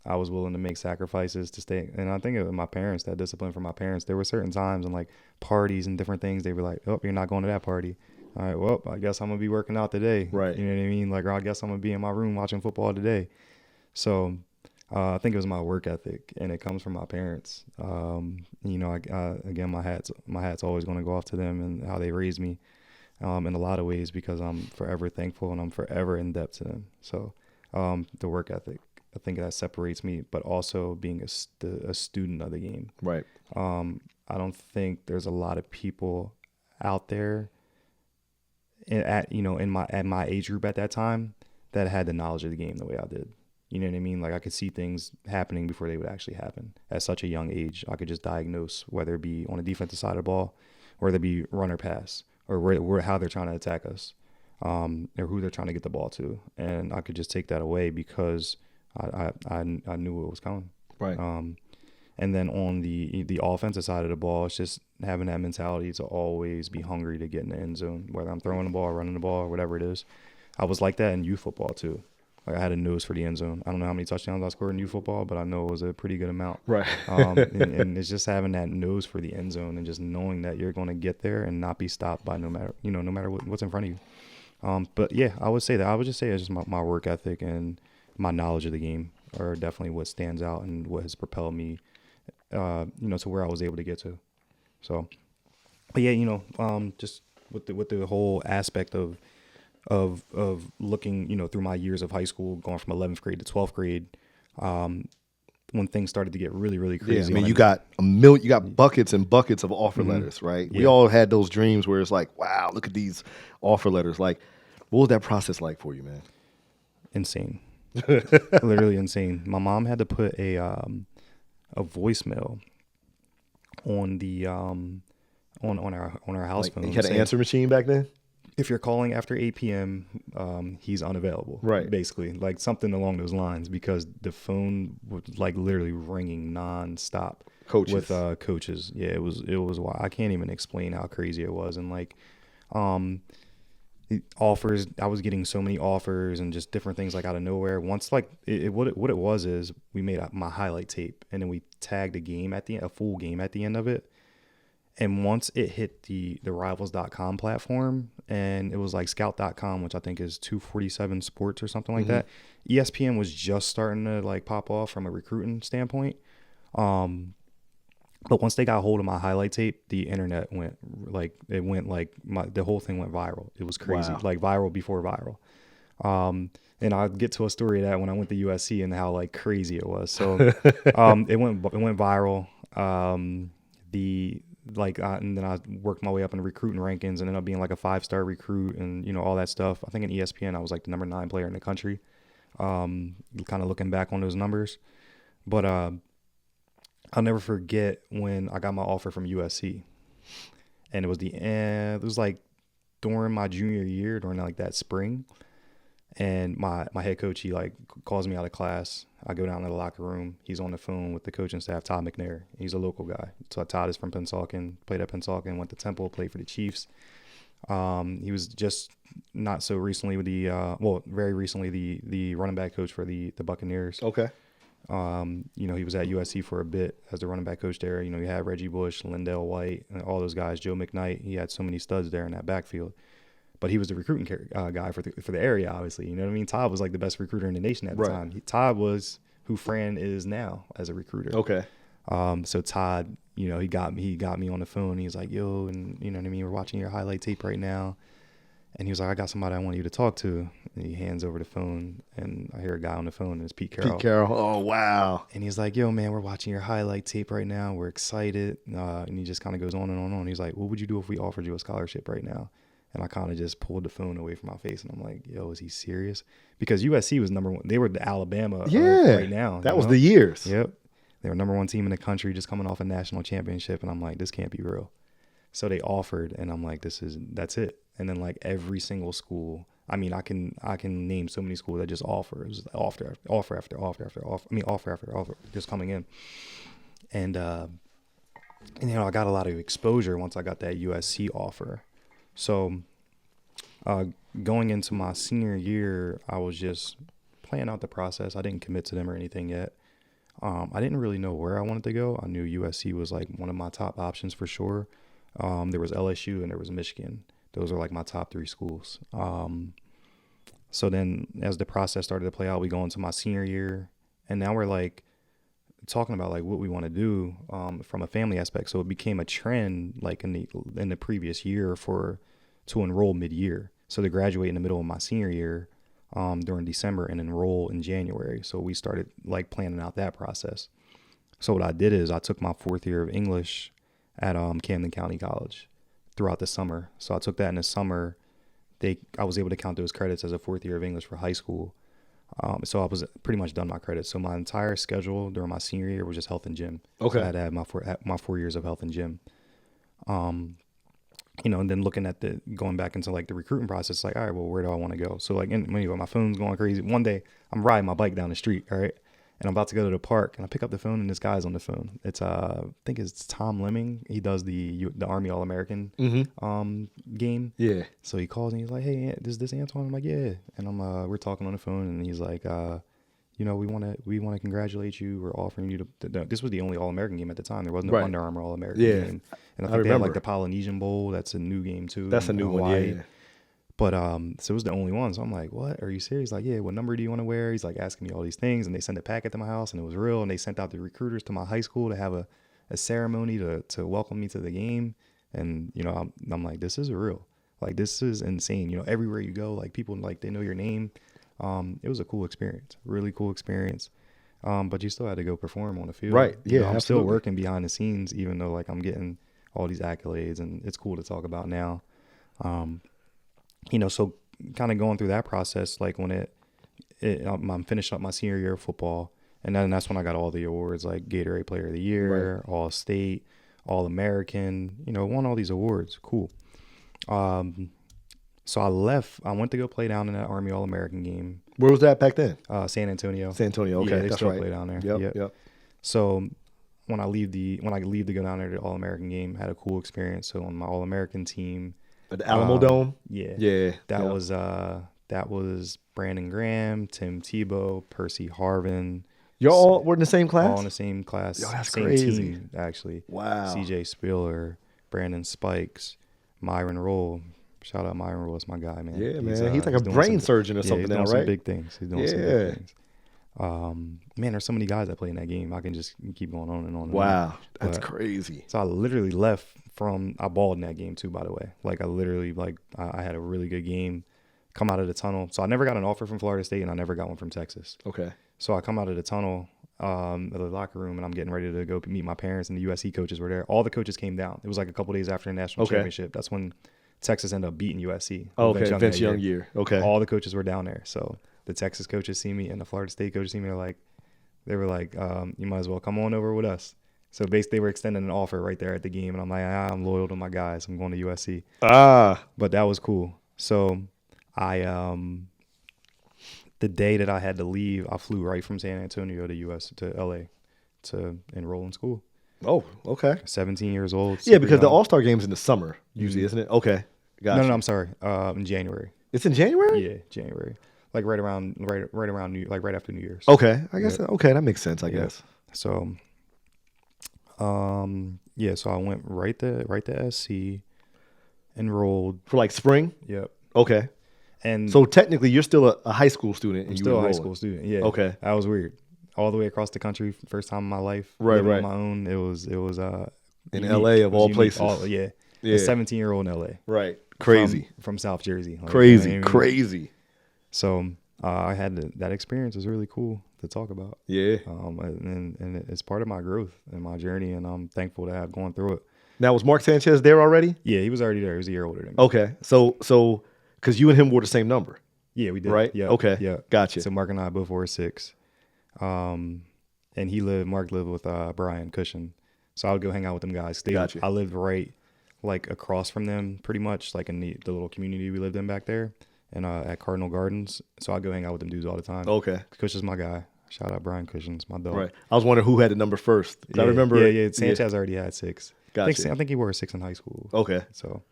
I was willing to make sacrifices to stay. And I think it was my parents, that discipline from my parents. There were certain times and like parties and different things, they were like, oh, you're not going to that party. All right, well, I guess I'm going to be working out today. Right. You know what I mean? Like, or I guess I'm going to be in my room watching football today. So I think it was my work ethic, and it comes from my parents. Again, my hat's always going to go off to them and how they raised me in a lot of ways, because I'm forever thankful and I'm forever in debt to them. So the work ethic, I think that separates me, but also being a student of the game. Right. I don't think there's a lot of people out there at my age group at that time that had the knowledge of the game the way I did. You know what I mean? Like, I could see things happening before they would actually happen. At such a young age, I could just diagnose whether it be on the defensive side of the ball, or whether it be run or pass, or how they're trying to attack us, or who they're trying to get the ball to. And I could just take that away because I knew it was coming. Right. And then on the offensive side of the ball, it's just having that mentality to always be hungry to get in the end zone, whether I'm throwing the ball, running the ball, or whatever it is. I was like that in youth football too. Like, I had a nose for the end zone. I don't know how many touchdowns I scored in youth football, but I know it was a pretty good amount. Right. And it's just having that nose for the end zone and just knowing that you're going to get there and not be stopped by no matter what's in front of you. But yeah, I would say that. I would just say it's just my work ethic and my knowledge of the game are definitely what stands out and what has propelled me, to where I was able to get to. So, but yeah, just with the whole aspect of looking, through my years of high school, going from 11th grade to 12th grade, when things started to get really, really crazy. Yeah, I mean, you got buckets and buckets of offer letters, right? Yeah. We all had those dreams where it's like, wow, look at these offer letters. Like, what was that process like for you, man? Insane. Literally insane. My mom had to put a voicemail on the on our house phone. You had an answer machine back then? If you're calling after 8 p.m., he's unavailable. Right. Basically, like something along those lines, because the phone was like literally ringing nonstop. Coaches. With coaches. Yeah, it was wild. I can't even explain how crazy it was. And like offers, I was getting so many offers and just different things like out of nowhere. Once like what it was is we made my highlight tape, and then we tagged a full game at the end of it. And once it hit the rivals.com platform, and it was like scout.com, which I think is 247 Sports or something like that. ESPN was just starting to like pop off from a recruiting standpoint. But once they got hold of my highlight tape, the internet the whole thing went viral. It was crazy. Wow. Like viral before viral. And I'll get to a story of that when I went to USC and how like crazy it was. So it went viral. And then I worked my way up in the recruiting rankings and ended up being like a 5-star recruit and, all that stuff. I think in ESPN, I was like the number 9 player in the country, kind of looking back on those numbers. But I'll never forget when I got my offer from USC, and it was like during my junior year, during like that spring. And my head coach, he like calls me out of class. I go down to the locker room. He's on the phone with the coaching staff, Todd McNair. He's a local guy. So Todd is from Pennsauken, played at Pennsauken, went to Temple, played for the Chiefs. He was just not so recently with very recently the running back coach for the Buccaneers. Okay. He was at USC for a bit as the running back coach there. You had Reggie Bush, Lindell White, and all those guys, Joe McKnight. He had so many studs there in that backfield. But he was the recruiting guy for the area, obviously. You know what I mean? Todd was like the best recruiter in the nation at the time. Todd was who Fran is now as a recruiter. Okay. So Todd, he got me on the phone. He was like, yo, and you know what I mean? We're watching your highlight tape right now. And he was like, I got somebody I want you to talk to. And he hands over the phone, and I hear a guy on the phone, and it's Pete Carroll. Pete Carroll. Oh, wow. And he's like, yo, man, we're watching your highlight tape right now. We're excited. And he just kind of goes on and on and on. He's like, what would you do if we offered you a scholarship right now? And I kind of just pulled the phone away from my face, and I'm like, yo, is he serious? Because USC was number one. They were the Alabama right now. That was the years. Yep. They were number one team in the country, just coming off a national championship. And I'm like, this can't be real. So they offered, and I'm like, that's it. And then like every single school, I mean, I can name so many schools that just offer. It was offer after offer, just coming in. And I got a lot of exposure once I got that USC offer. So going into my senior year, I was just playing out the process. I didn't commit to them or anything yet. I didn't really know where I wanted to go. I knew USC was like one of my top options for sure. There was LSU and there was Michigan. Those are like my top three schools. So then as the process started to play out, we go into my senior year, and now we're like talking about like what we want to do from a family aspect. So it became a trend like in the previous year to enroll mid-year. So to graduate in the middle of my senior year during December and enroll in January. So we started like planning out that process. So what I did is I took my fourth year of English at Camden County College throughout the summer. So I took that in the summer. I was able to count those credits as a fourth year of English for high school. So I was pretty much done my credits. So my entire schedule during my senior year was just health and gym. Okay. So I had to have my 4 years of health and gym. And then looking at going back into like the recruiting process, like, all right, well, where do I want to go? So like, anyway, my phone's going crazy. One day I'm riding my bike down the street, all right, and I'm about to go to the park, and I pick up the phone, and this guy's on the phone. It's I think it's Tom Lemming. He does the Army All-American game. Yeah. So he calls and he's like, hey, is this Antwine? I'm like, yeah. And we're talking on the phone, and he's like, we want to congratulate you. We're offering you this was the only All-American game at the time. There wasn't no Under Armour All-American game. And I think they had like the Polynesian Bowl. That's a new game too. That's a new one, yeah. But so it was the only one. So I'm like, what? Are you serious? Like, yeah, what number do you want to wear? He's like asking me all these things, and they sent a packet to my house, and it was real. And they sent out the recruiters to my high school to have a ceremony to welcome me to the game. And, I'm like, this is real. Like, this is insane. Everywhere you go, like people like they know your name. It was a cool experience, really cool experience. But you still had to go perform on the field. Right. Yeah. I'm absolutely. still working behind the scenes, even though like I'm getting all these accolades, and it's cool to talk about now. So kind of going through that process, like when I'm finishing up my senior year of football, and then that's when I got all the awards, like Gatorade Player of the Year, right. All State, All American, won all these awards. Cool. So I left. I went to go play down in that Army All-American game. Where was that back then? San Antonio. San Antonio. Okay, yeah, they that's still right. play down there. Yep. So when I leave to go down there to the All-American game, had a cool experience. So on my All-American team, at the Alamo Dome. Yeah. That was Brandon Graham, Tim Tebow, Percy Harvin. Y'all all were in the same class? All in the same class. Yo, that's same crazy. Team, actually. Wow. CJ Spiller, Brandon Spikes, Myron Roll. Shout out Myron Roll. That's my guy, man. Yeah, man. He's like a brain surgeon or something now, right? He's doing some big things. He's doing some big things. Man, there's so many guys that play in that game. I can just keep going on and on. Wow. That's crazy. So I literally left I balled in that game too, by the way. Like I literally, I had a really good game. Come out of the tunnel. So I never got an offer from Florida State, and I never got one from Texas. Okay. So I come out of the tunnel, the locker room, and I'm getting ready to go meet my parents, and the USC coaches were there. All the coaches came down. It was like a couple days after the national championship. That's when Texas ended up beating USC. Okay, Vince Young year. Okay. All the coaches were down there. So the Texas coaches see me, and the Florida State coaches see me. They were like, you might as well come on over with us. So basically, they were extending an offer right there at the game, and I'm like, I'm loyal to my guys. I'm going to USC. But that was cool. So I the day that I had to leave, I flew right from San Antonio to LA to enroll in school. Oh, okay. 17 years old. Yeah, super because the young. All-Star game's in the summer usually, isn't it? Okay, gotcha. No, I'm sorry. In January. It's in January. Yeah, January. Like right around right after New Year's. Okay, I guess. Okay, that makes sense. I guess. So, so I went right to SC, enrolled. For like spring. Yep. Okay. And So technically, you're still a high school student. And I'm you still a high enrolled. school student. Yeah. Okay. That was weird. All the way across the country, first time in my life. Right, living right. on my own. It was In unique. LA It of was all unique. places. Yeah. Yeah. A 17-year-old in LA. Right. Crazy. From South Jersey. Like, Crazy. you know what I mean? Crazy. So I had that experience was really cool to talk about. Yeah. And it's part of my growth and my journey, and I'm thankful to have gone through it. Now, was Mark Sanchez there already? Yeah, he was already there. He was a year older than me. Okay. So because you and him wore the same number, Yeah, we did. right? Yeah. Okay. Yeah. Gotcha. So Mark and I both wore 6. And Mark lived with Brian Cushion. So I would go hang out with them guys. Gotcha. I lived right like across from them pretty much, like in the little community we lived in back there and at Cardinal Gardens. So I'd go hang out with them dudes all the time. Okay. Cushion's my guy. Shout out Brian Cushion's my dog. Right. I was wondering who had the number first. 'Cause Yeah, I remember. Yeah. Sanchez already had 6. Gotcha. I think he wore a 6 in high school. Okay. So,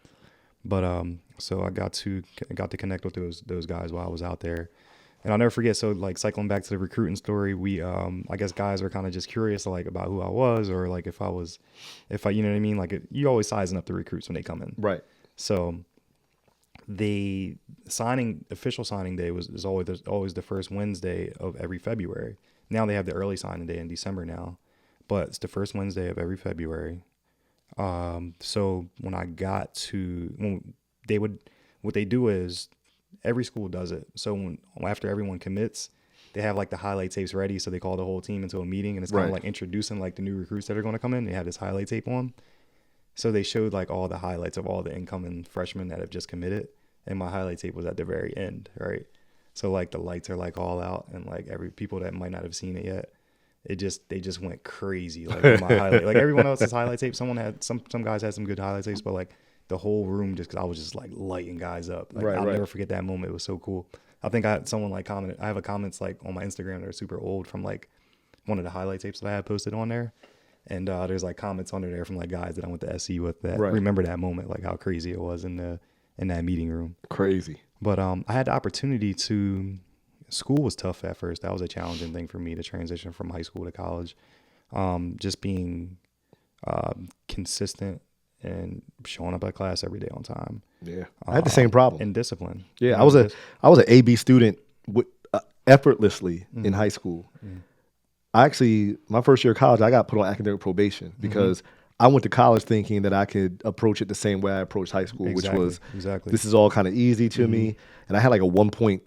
but so I got to connect with those guys while I was out there, and I'll never forget. So like cycling back to the recruiting story, we I guess guys are kind of just curious like about who I was or like if I you know what I mean, like you always sizing up the recruits when they come in. Right. So the official signing day is always the first Wednesday of every February. Now they have the early signing day in December now, but it's the first Wednesday of every February. So when what they do is every school does it. So after everyone commits, they have like the highlight tapes ready. So they call the whole team into a meeting and it's kind of Right. like introducing like the new recruits that are going to come in. They have this highlight tape on. So they showed like all the highlights of all the incoming freshmen that have just committed. And my highlight tape was at the very end. Right. So like the lights are like all out and like every people that might not have seen it yet. They just went crazy. Like with my highlight, like everyone else's highlight tape. Someone had some guys had some good highlight tapes, but like the whole room just because I was just like lighting guys up. Like, Right, I'll right. never forget that moment. It was so cool. I think I had someone like comment. I have a comments like on my Instagram that are super old from like one of the highlight tapes that I had posted on there, and there's like comments under there from like guys that I went to SC with that Right. remember that moment, like how crazy it was in that meeting room. Crazy. But I had the opportunity to. School was tough at first. That was a challenging thing for me to transition from high school to college. Just being consistent and showing up at class every day on time. Yeah. I had the same problem. And discipline. Yeah. You I know, was an AB student effortlessly in high school. My first year of college, I got put on academic probation because I went to college thinking that I could approach it the same way I approached high school, which was this is all kind of easy to me. And I had like a 1.4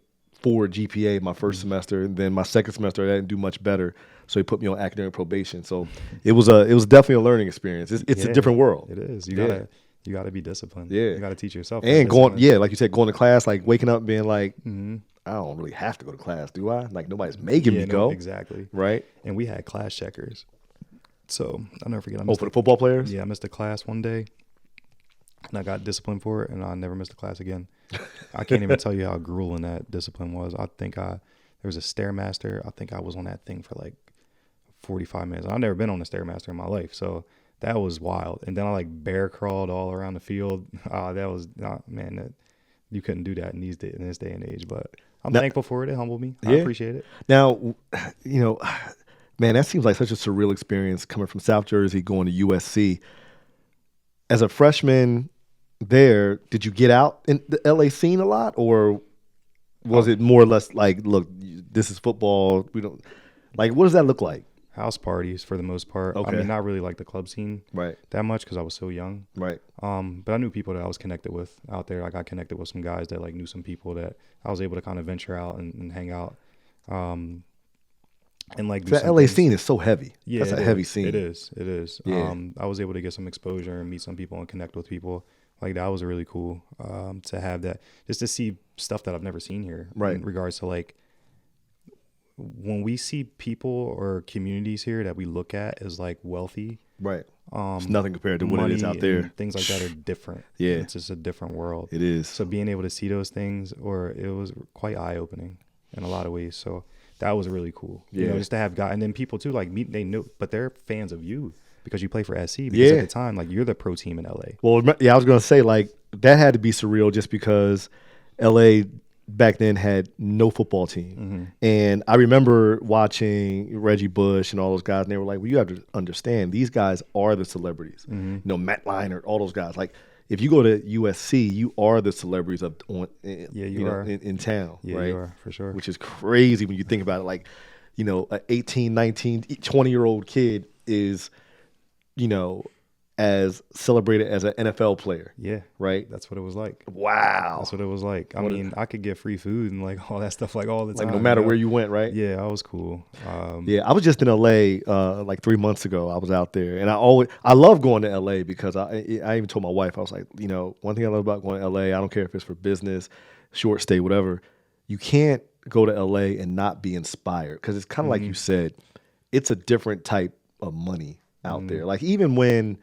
GPA my first semester, and then my second semester I didn't do much better, so he put me on academic probation. So it was definitely a learning experience. It's a different world. It is. You gotta be disciplined. Yeah. You gotta teach yourself. And discipline. like you said, going to class, like waking up and being like, I don't really have to go to class, do I? Like nobody's making me go. Exactly. Right. And we had class checkers. So I'll never forget. For the football players? Yeah, I missed a class one day, and I got disciplined for it, and I never missed a class again. I can't even tell you how grueling that discipline was. I think there was a Stairmaster. I think I was on that thing for like 45 minutes. I've never been on a Stairmaster in my life, so that was wild. And then I like bear crawled all around the field. That was man. You couldn't do that in this day and age. But I'm thankful for it. It humbled me. I appreciate it. Now, man, that seems like such a surreal experience coming from South Jersey going to USC. As a freshman there, did you get out in the LA scene a lot, or was it more or less like, look, this is football, we don't like, what does that look like? House parties for the most part. Okay. I mean, not really like the club scene Right. that much because I was so young. Right. But I knew people that I was connected with out there. I got connected with some guys that like knew some people that I was able to kind of venture out and hang out. And like do The some LA things. scene is so heavy. Yeah, That's a heavy scene. It is. Yeah. I was able to get some exposure and meet some people and connect with people. Like that was really cool to have that, just to see stuff that I've never seen here. Right. In regards to like when we see people or communities here that we look at as like wealthy, Right. It's nothing compared to what it is money out there. and things like that are different. Yeah. It's just a different world. It is. So being able to see those things, it was quite eye opening in a lot of ways. So that was really cool. Yeah. You know, just to have guys, and then people too, like they know, but they're fans of you because you play for SC. Because at the time, like you're the pro team in LA. Well, yeah, I was gonna say like that had to be surreal just because LA back then had no football team. And I remember watching Reggie Bush and all those guys, and they were like, well, you have to understand, these guys are the celebrities. You know, Matt Leinart, all those guys. Like, if you go to USC, you are the celebrities in town, Yeah, right? you are, for sure. Which is crazy when you think about it. Like, you know, an 18, 19, 20-year-old kid is, you know, as celebrated as an NFL player. Yeah. Right? That's what it was like. Wow. That's what it was like. I mean, I could get free food and like all that stuff like all the time. Like, no matter where you went, right? Yeah, I was cool. Yeah, I was just in LA like 3 months ago. I was out there, and I love going to LA because I even told my wife, I was like, you know, one thing I love about going to LA, I don't care if it's for business, short stay, whatever. You can't go to LA and not be inspired because it's kind of like you said, it's a different type of money out there. Like even when,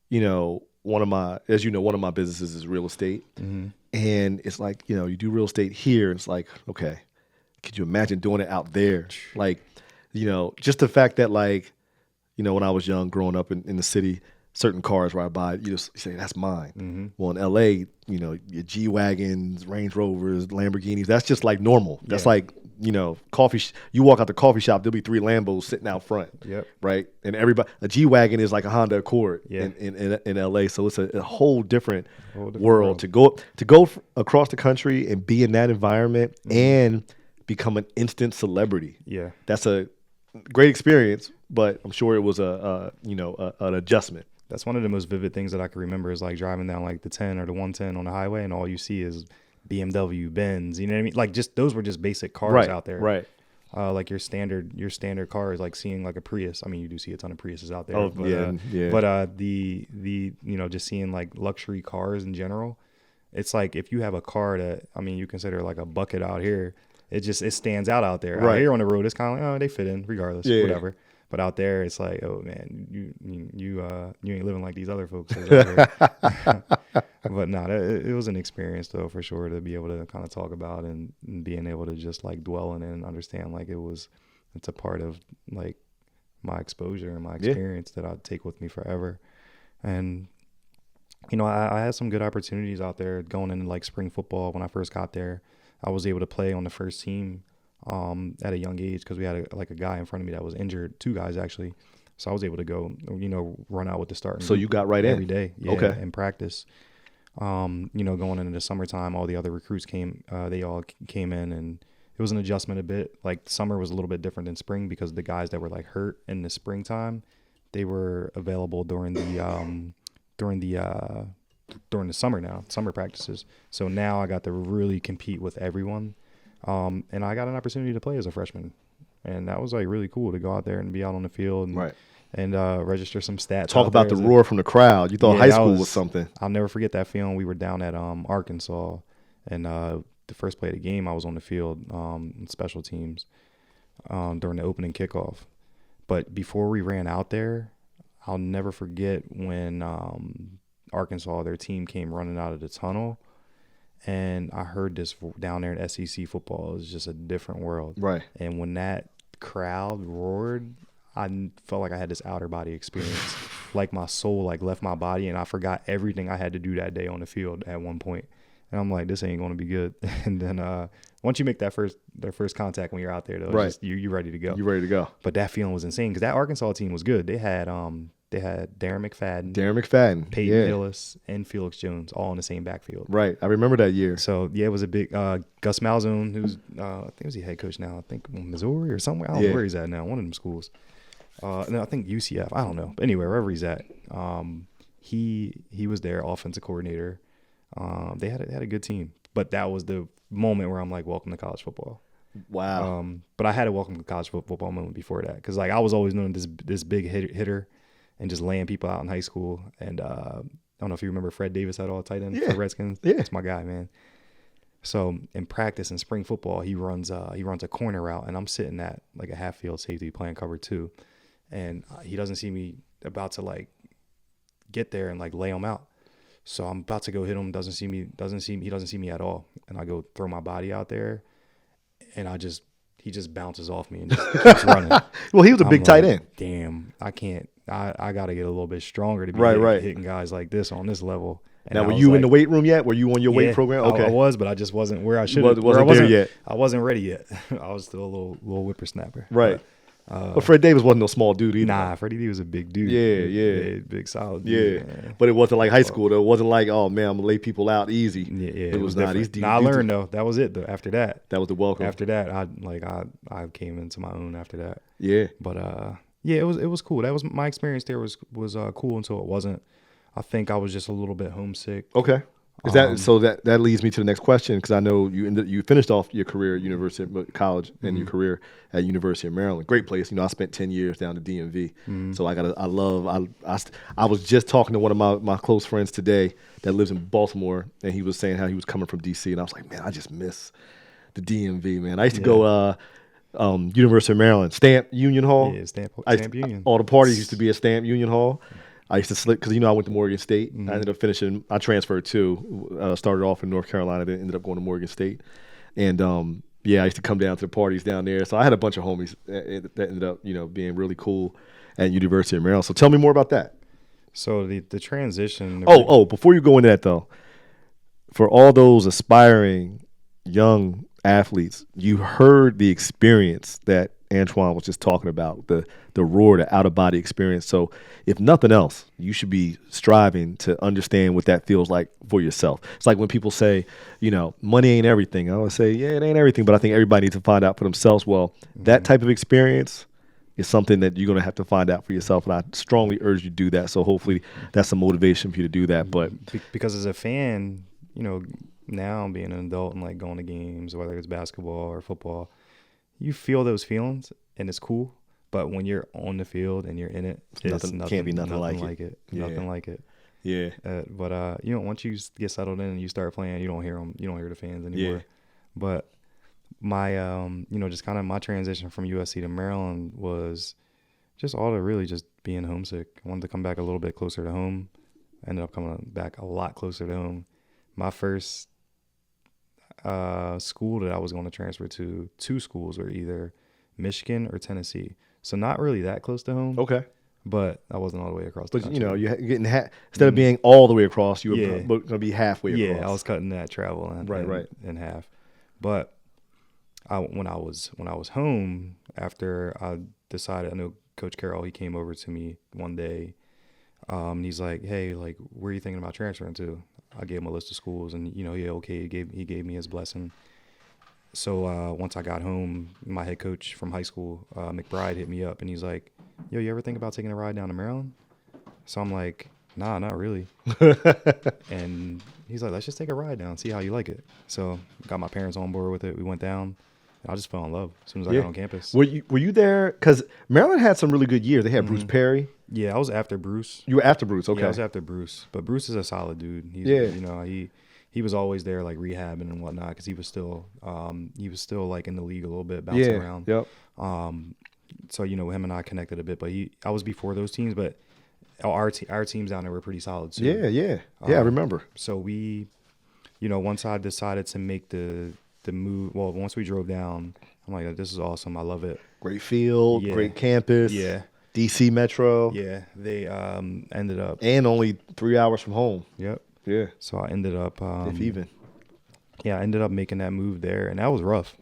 you know, one of my businesses is real estate, and it's like, you know, you do real estate here, and it's like, okay, could you imagine doing it out there? Like, you know, just the fact that, like, you know, when I was young, growing up in the city, certain cars where I buy, you just say, that's mine. Well, in LA, you know, your G-Wagons, Range Rovers, Lamborghinis, that's just like normal. That's like, you know, you walk out the coffee shop, there'll be 3 Lambos sitting out front. Yep. Right? And a G-Wagon is like a Honda Accord in LA. So it's a whole different world. To go across the country and be in that environment and become an instant celebrity. Yeah. That's a great experience, but I'm sure it was an adjustment. That's one of the most vivid things that I can remember is like driving down like the 10 or the 110 on the highway, and all you see is BMW, Benz. You know what I mean? Like just those were just basic cars out there. Right. Like your standard car is like seeing like a Prius. I mean, you do see a ton of Priuses out there. Oh, but, yeah. But the you know, just seeing like luxury cars in general, it's like if you have a car that, I mean, you consider like a bucket out here, it stands out there. Right. Out here on the road, it's kind of like, oh, they fit in regardless, whatever. But out there, it's like, oh man, you ain't living like these other folks. But no, it was an experience though, for sure, to be able to kind of talk about and being able to just like dwell in it and understand like it's a part of like my exposure and my experience that I'd take with me forever. And you know, I had some good opportunities out there going into like spring football. When I first got there, I was able to play on the first team at a young age because we had a guy in front of me that was injured, 2 guys actually. So I was able to go, you know, run out with the starting. So you got right every in day, in practice. You know, going into the summertime, all the other recruits they all came in, and it was an adjustment a bit. Like summer was a little bit different than spring because the guys that were like hurt in the springtime, they were available during the summer practices. So now I got to really compete with everyone. And I got an opportunity to play as a freshman, and that was like really cool to go out there and be out on the field and register some stats. Talk about the roar from the crowd. You thought high school was something. I'll never forget that feeling. We were down at Arkansas, and the first play of the game, I was on the field in special teams during the opening kickoff. But before we ran out there, I'll never forget when Arkansas, their team, came running out of the tunnel. And I heard this down there in SEC football. It was just a different world. Right. And when that crowd roared, I felt like I had this outer body experience. Like my soul like left my body, and I forgot everything I had to do that day on the field at one point. And I'm like, this ain't going to be good. And then once you make their first contact when you're out there, though, right. You're ready to go. You're ready to go. But that feeling was insane because that Arkansas team was good. They had Darren McFadden, Peyton Hillis, and Felix Jones all in the same backfield. Right. I remember that year. So, yeah, it was a big Gus Malzone, who's I think was he head coach now. I think Missouri or somewhere. I don't know where he's at now. One of them schools. No, I think UCF. I don't know. But anyway, wherever he's at, he was their offensive coordinator. They had a good team. But that was the moment where I'm like, welcome to college football. Wow. But I had a welcome to college football moment before that because like I was always known this big hitter and just laying people out in high school. And I don't know if you remember Fred Davis at all, tight end for Redskins. Yeah. That's my guy, man. So in practice in spring football, he runs a corner route, and I'm sitting at like a half field safety playing cover 2, and he doesn't see me about to like get there and like lay him out. So I'm about to go hit him. He doesn't see me at all, and I go throw my body out there, and he just bounces off me and just keeps running. Well, he was a big tight end. Damn, I can't. I got to get a little bit stronger to be hitting guys like this on this level. And now, were you in the weight room yet? Were you on your weight program? Okay, I was, but I just wasn't where I should have. Wasn't there yet. I wasn't ready yet. I was still a little whippersnapper. Right. But Fred Davis wasn't no small dude either. Nah, Freddie D was a big dude. Yeah. Big solid dude. Yeah. But it wasn't like high school, though. It wasn't like, oh, man, I'm going to lay people out easy. Yeah. It was not. I learned, though. That was it, though. After that. That was the welcome. After that, I came into my own after that. Yeah. But, it was cool. That was my experience there was cool until it wasn't. I think I was just a little bit homesick. Okay. Is that leads me to the next question, because I know you finished off your career at college and your career at University of Maryland. Great place. I spent 10 years down the DMV. So I was just talking to one of my close friends today that lives in Baltimore, and he was saying how he was coming from DC, and I was like, man, I just miss the DMV, man. I used to go University of Maryland, Stamp Union Hall. Yeah, Stamp Union. All the parties used to be at Stamp Union Hall. I used to slip because I went to Morgan State. I ended up finishing. I transferred too. Started off in North Carolina, then ended up going to Morgan State, and I used to come down to the parties down there. So I had a bunch of homies that ended up being really cool at University of Maryland. So tell me more about that. So the transition. Before you go into that though, for all those aspiring young athletes, you heard the experience that Antwine was just talking about, the roar, the out-of-body experience. So if nothing else, you should be striving to understand what that feels like for yourself. It's like when people say, money ain't everything. I always say, yeah, it ain't everything, but I think everybody needs to find out for themselves. Well, that type of experience is something that you're going to have to find out for yourself, and I strongly urge you to do that. So hopefully that's a motivation for you to do that. But because as a fan, now being an adult and like going to games, whether it's basketball or football, you feel those feelings and it's cool. But when you're on the field and you're in it, nothing can't be nothing like it. Nothing like it. Yeah. But once you get settled in and you start playing, you don't hear them. You don't hear the fans anymore. Yeah. But my, just kind of my transition from USC to Maryland was just all to really just being homesick. I wanted to come back a little bit closer to home. I ended up coming back a lot closer to home. My first school that I was going to transfer to, 2 schools were either Michigan or Tennessee. So not really that close to home. Okay. But I wasn't all the way across the country. You're getting instead of being all the way across, you were going to be halfway across. Yeah, I was cutting that travel in half. But when I was home, after I decided, I know Coach Carroll, he came over to me one day, and he's like, "Hey, like, where are you thinking about transferring to?" I gave him a list of schools, and he gave me his blessing. So once I got home, my head coach from high school, McBride, hit me up, and he's like, "Yo, you ever think about taking a ride down to Maryland?" So I'm like, "Nah, not really." And he's like, "Let's just take a ride down, see how you like it." So got my parents on board with it. We went down. And I just fell in love as soon as I got on campus. Were you there? Because Maryland had some really good years. They had Bruce Perry. Yeah, I was after Bruce. You were after Bruce, okay. Yeah, I was after Bruce. But Bruce is a solid dude. He was always there, like, rehabbing and whatnot, because he was still like in the league a little bit, bouncing around. Yep. So him and I connected a bit, but I was before those teams, but our teams down there were pretty solid too. Yeah, I remember. So we, once I decided to make the move, well, once we drove down, I'm like, this is awesome. I love it. Great field, great campus. Yeah. DC Metro. Yeah, they ended up, and only 3 hours from home. Yep. Yeah. So I ended up, if even. Yeah, I ended up making that move there, and that was rough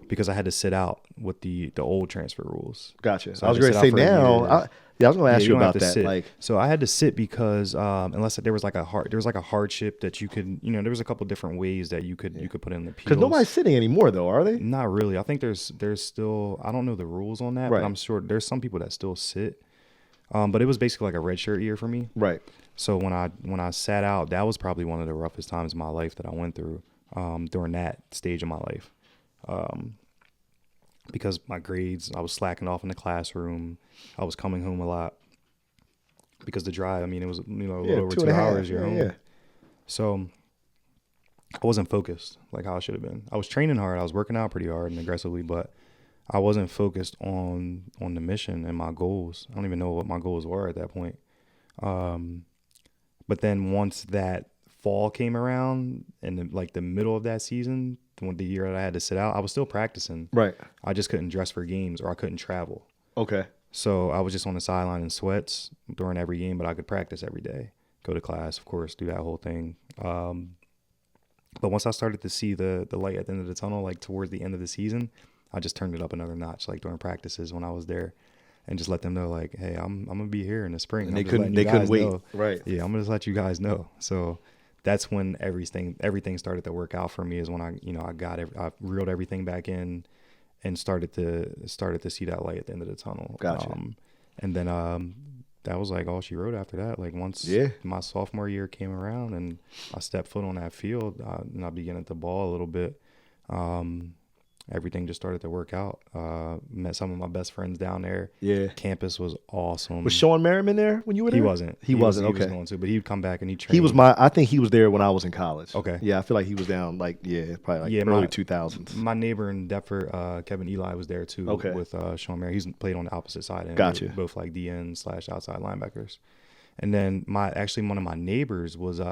because I had to sit out with the old transfer rules. Gotcha. So I was going to say now. I was going to ask you about that. Like, so I had to sit because unless there was like a hardship that you could, there was a couple different ways that you could put in the appeals. Because nobody's sitting anymore, though, are they? Not really. I think there's still, I don't know the rules on that, but I'm sure there's some people that still sit. But it was basically like a redshirt year for me. Right. So when I sat out, that was probably one of the roughest times in my life that I went through during that stage of my life. Because my grades, I was slacking off in the classroom. I was coming home a lot because the drive, it was, a little over 2 hours, you're home. Yeah. So I wasn't focused like how I should have been. I was training hard. I was working out pretty hard and aggressively, but I wasn't focused on the mission and my goals. I don't even know what my goals were at that point. But then once that fall came around and like the middle of that season, the year that I had to sit out, I was still practicing. Right. I just couldn't dress for games or I couldn't travel. Okay. So I was just on the sideline in sweats during every game, but I could practice every day, go to class, of course, do that whole thing. But once I started to see the light at the end of the tunnel, like towards the end of the season, I just turned it up another notch, like during practices when I was there, and just let them know, like, hey, I'm gonna be here in the spring. And they couldn't wait. Know. Right. Yeah, I'm gonna just let you guys know. So that's when everything started to work out for me. Is when I I reeled everything back in and started to see that light at the end of the tunnel. Gotcha. And then that was like all she wrote after that. Like once my sophomore year came around and I stepped foot on that field and I began to ball a little bit, everything just started to work out. Met some of my best friends down there. Yeah. Campus was awesome. Was Sean Merriman there when you were there? He wasn't. He wasn't. Okay. He was going to, but he'd come back and he'd train. He was I think he was there when I was in college. Okay. Yeah, I feel like he was down probably early 2000s. My neighbor in Deptford, Kevin Eli, was there too. Okay. With Sean Mayer. He's played on the opposite side. And Gotcha. Both like DN/outside linebackers. And then one of my neighbors was he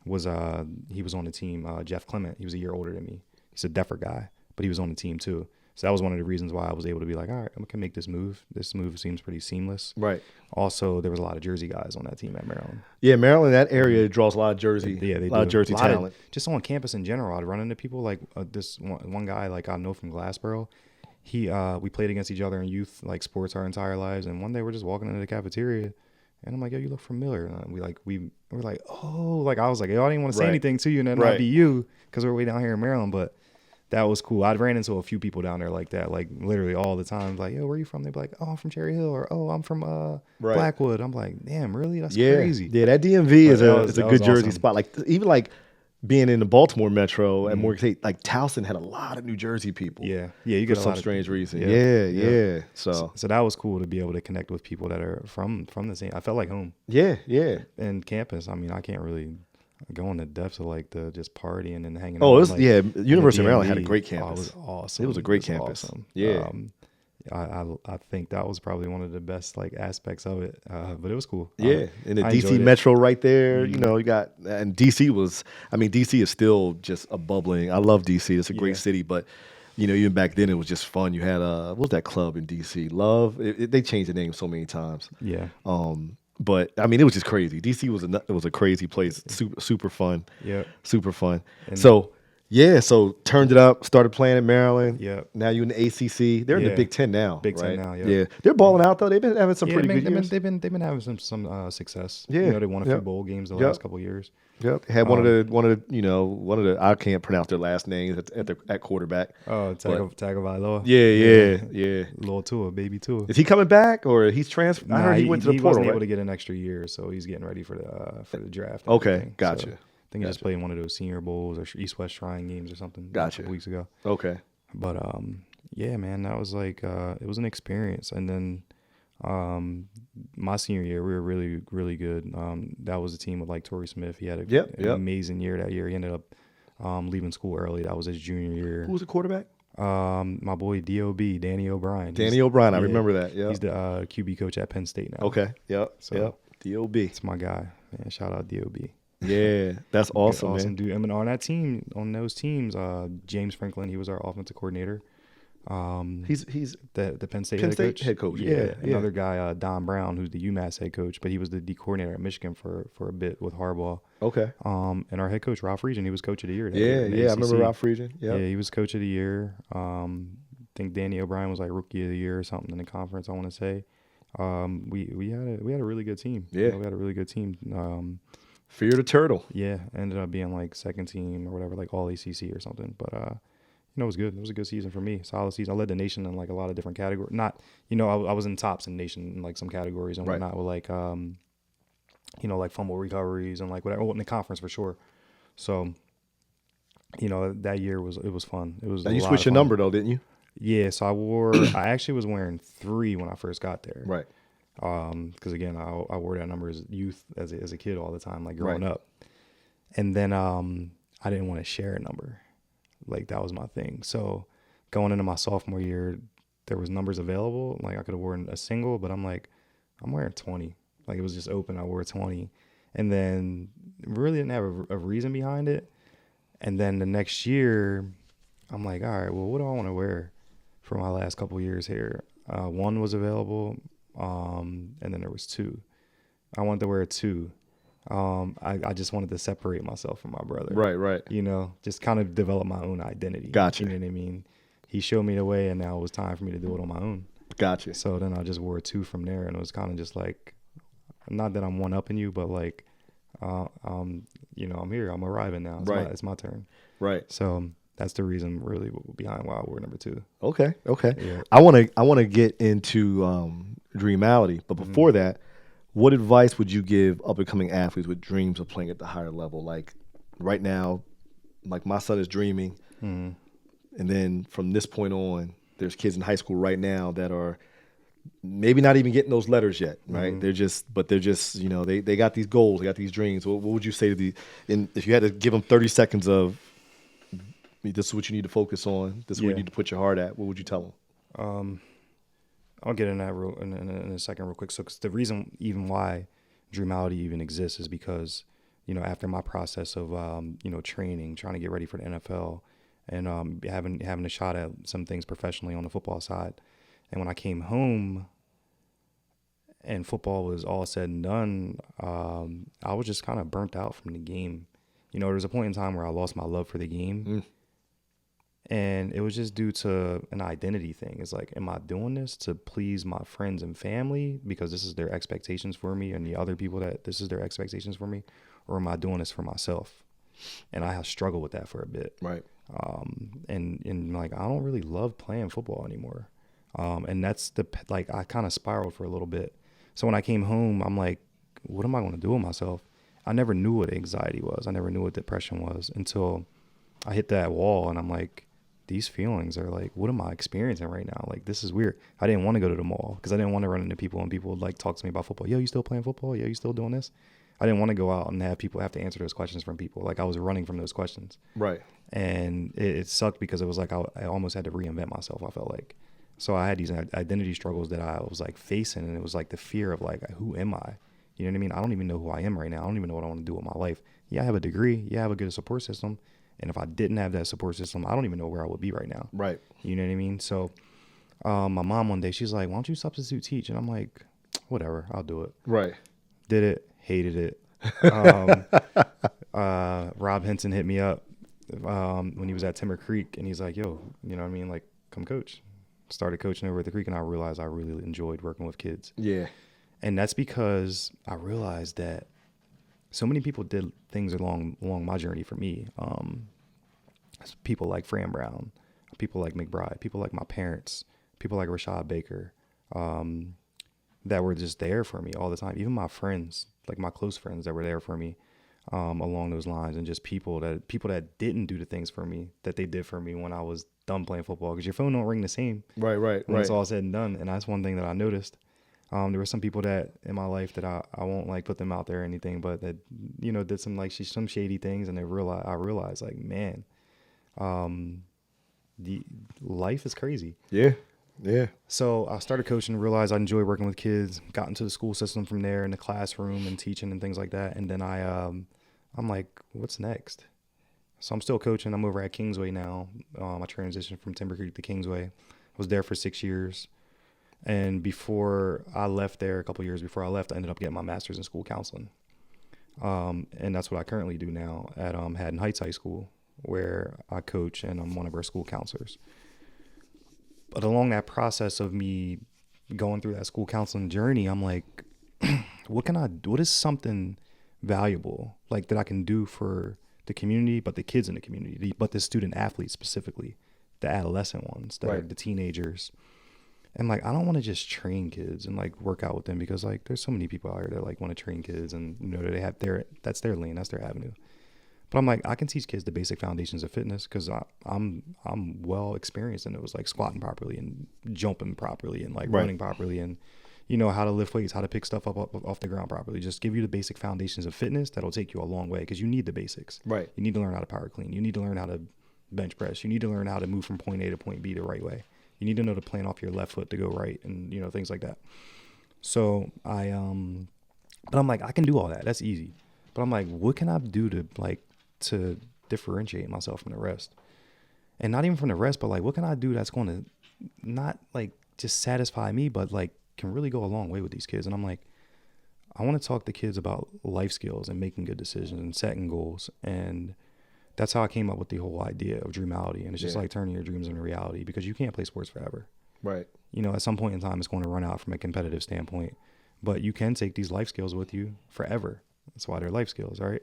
was on the team. Jeff Clement. He was a year older than me. He's a Deptford guy, but he was on the team too. So that was one of the reasons why I was able to be like, all right, I can make this move. This move seems pretty seamless. Right. Also, there was a lot of Jersey guys on that team at Maryland. Yeah, Maryland, that area draws a lot of Jersey. Yeah, they a lot of Jersey talent. Just on campus in general, I'd run into people like this one guy like I know from Glassboro. We played against each other in youth like sports our entire lives, and one day we're just walking into the cafeteria, and I'm like, yo, you look familiar. And we were like, oh, like I was like, yo, I didn't want to say anything to you, and then I'd be you because we're way down here in Maryland, but. That was cool. I'd ran into a few people down there like that, like literally all the time. Like, yo, where are you from? They'd be like, oh, I'm from Cherry Hill, or oh, I'm from Blackwood. I'm like, damn, really? That's crazy. Yeah, that DMV is a good Jersey spot. Like even like being in the Baltimore Metro at Morgan State, like Towson had a lot of New Jersey people. Yeah, you get for some strange reason. Yeah. So that was cool to be able to connect with people that are from the same. I felt like home. Yeah. And campus, I mean, I can't really go in the depths of like the just partying and hanging out. Oh, DMV. University of Maryland had a great campus. Oh, it was awesome. It was a great campus. Awesome. Yeah. I think that was probably one of the best like aspects of it. But it was cool. Yeah. And the DC Metro right there, you know, you got, and DC is still just a bubbling. I love DC. It's a great city, but you know, even back then it was just fun. You had what was that club in DC? Love. They changed the name so many times. Yeah. But I mean, it was just crazy. DC was a crazy place. Super fun. Yeah. Super fun. And so turned it up. Started playing in Maryland. Yeah. Now you're in the ACC. They're in the Big Ten now. Big right? Ten now. Yeah. Yeah. They're balling out though. They've been having some pretty good years. They've been having some success. Yeah. You know, they won a few bowl games the last couple of years. Yep. Had one of the I can't pronounce their last names at quarterback. Oh, Tagovailoa. Yeah. Little Tua, baby Tua. Is he coming back or he's transferred? I heard he went to the portal. He wasn't able right? to get an extra year, so he's getting ready for the draft. Okay, gotcha. So I think he just played in one of those Senior Bowls or East-West Shrine games or something. Gotcha. A couple weeks ago. Okay. But yeah, man, that was like it was an experience. And then my senior year, we were really, really good. That was a team with like Torrey Smith. He had an amazing year that year. He ended up leaving school early. That was his junior year. Who was the quarterback? My boy D.O.B., Danny O'Brien. I remember that. Yeah, he's the QB coach at Penn State now. Okay. Yep. D.O.B. It's my guy. Man, shout out D.O.B. Yeah, that's awesome, man. Dude. I mean, on those teams, James Franklin, he was our offensive coordinator. He's the Penn State head coach. Yeah. Another guy, Don Brown, who's the UMass head coach, but he was the D coordinator at Michigan for a bit with Harbaugh. Okay. And our head coach Ralph Regan, he was coach of the year. I remember Ralph Regan. Yeah, he was coach of the year. I think Danny O'Brien was like rookie of the year or something in the conference. I want to say. We had a really good team. Yeah, we had a really good team. Fear the turtle. Yeah, ended up being like second team or whatever, like all ACC or something. But it was good. It was a good season for me. Solid season. I led the nation in like a lot of different categories. Not, I was in tops in nation in like some categories and whatnot with like, like fumble recoveries and like whatever. Well, in the conference for sure. So, that year it was fun. It was. Now you switched your number though, didn't you? Yeah. So I actually was wearing 3 when I first got there. Right. Because again, I wore that number as youth, as a kid all the time, like growing up. And then I didn't want to share a number. Like that was my thing. So going into my sophomore year, there was numbers available. Like I could have worn a single, but I'm like, I'm wearing 20. Like it was just open. I wore 20, and then really didn't have a reason behind it. And then the next year, I'm like, all right, well, what do I want to wear for my last couple years here? One was available, and then there was two. I wanted to wear a two. I just wanted to separate myself from my brother. Right. You know, just kind of develop my own identity. Gotcha. You know what I mean? He showed me the way, and now it was time for me to do it on my own. Gotcha. So then I just wore a two from there, and it was kind of just like, not that I'm one-upping you, but like, you know, I'm here. I'm arriving now. It's my turn. Right. So that's the reason really behind why I wore number two. Okay. Yeah. I want to get into Dreamality, but before that, what advice would you give up and coming athletes with dreams of playing at the higher level? Like right now, like my son is dreaming, and then from this point on, there's kids in high school right now that are maybe not even getting those letters yet, right? They're just, you know, they got these goals, they got these dreams. What would you say to if you had to give them 30 seconds of, this is what you need to focus on, this is where you need to put your heart at, what would you tell them? I'll get in that in a second real quick. So 'cause the reason even why Dreamality even exists is because, you know, after my process of, you know, training, trying to get ready for the NFL and having a shot at some things professionally on the football side. And when I came home and football was all said and done, I was just kind of burnt out from the game. You know, there was a point in time where I lost my love for the game. And it was just due to an identity thing. It's like, am I doing this to please my friends and family because this is their expectations for me, and the other people that this is their expectations for me, or am I doing this for myself? And I have struggled with that for a bit. Right. And like, I don't really love playing football anymore. And that's like, I kind of spiraled for a little bit. So when I came home, I'm like, what am I going to do with myself? I never knew what anxiety was. I never knew what depression was until I hit that wall, and I'm like, these feelings are like, what am I experiencing right now? Like, this is weird. I didn't want to go to the mall because I didn't want to run into people and people would like talk to me about football. Yo, you still playing football? Yo, you still doing this? I didn't want to go out and have people have to answer those questions from people. Like, I was running from those questions. Right. And it sucked because it was like I almost had to reinvent myself, I felt like. So I had these identity struggles that I was like facing, and it was like the fear of like, who am I? You know what I mean? I don't even know who I am right now. I don't even know what I want to do with my life. Yeah, I have a degree. Yeah, I have a good support system. And if I didn't have that support system, I don't even know where I would be right now. Right. You know what I mean? So my mom one day, she's like, why don't you substitute teach? And I'm like, whatever, I'll do it. Right. Did it, hated it. Rob Henson hit me up when he was at Timber Creek, and he's like, yo, you know what I mean? Like, come coach. Started coaching over at the Creek, and I realized I really enjoyed working with kids. Yeah. And that's because I realized that so many people did things along my journey for me. People like Fran Brown, people like McBride, people like my parents, people like Rashad Baker, that were just there for me all the time. Even my friends, like my close friends that were there for me along those lines, and just people that didn't do the things for me that they did for me when I was done playing football. Because your phone don't ring the same. Right. When it's all said and done. And that's one thing that I noticed. There were some people that in my life that I won't like put them out there or anything, but that, you know, did some shady things, and I realized like, man, the life is crazy. Yeah. Yeah. So I started coaching, realized I enjoy working with kids, got into the school system from there in the classroom and teaching and things like that. And then I'm like, what's next? So I'm still coaching. I'm over at Kingsway now. I transitioned from Timber Creek to Kingsway. I was there for 6 years. And before I left there, a couple of years before I left, I ended up getting my master's in school counseling. And that's what I currently do now at Haddon Heights High School, where I coach and I'm one of our school counselors. But along that process of me going through that school counseling journey, I'm like, what can I do? What is something valuable like that I can do for the community, but the kids in the community, but the student athletes specifically, the adolescent ones, that are the teenagers. And like, I don't want to just train kids and like work out with them, because like there's so many people out here that like want to train kids, and you know, they have that's their lane, that's their avenue. But I'm like, I can teach kids the basic foundations of fitness because I'm well experienced in it. It was like squatting properly and jumping properly and like running properly and, how to lift weights, how to pick stuff up off the ground properly. Just give you the basic foundations of fitness that'll take you a long way, because you need the basics. Right. You need to learn how to power clean. You need to learn how to bench press. You need to learn how to move from point A to point B the right way. You need to know to plant off your left foot to go right, and things like that. So but I'm like, I can do all that. That's easy. But I'm like, what can I do to differentiate myself from the rest? And not even from the rest, but like, what can I do that's going to not like just satisfy me, but like can really go a long way with these kids? And I'm like, I want to talk to kids about life skills and making good decisions and setting goals. And that's how I came up with the whole idea of Dreamality. And it's just like turning your dreams into reality, because you can't play sports forever. Right. At some point in time, it's going to run out from a competitive standpoint, but you can take these life skills with you forever. That's why they're life skills, right?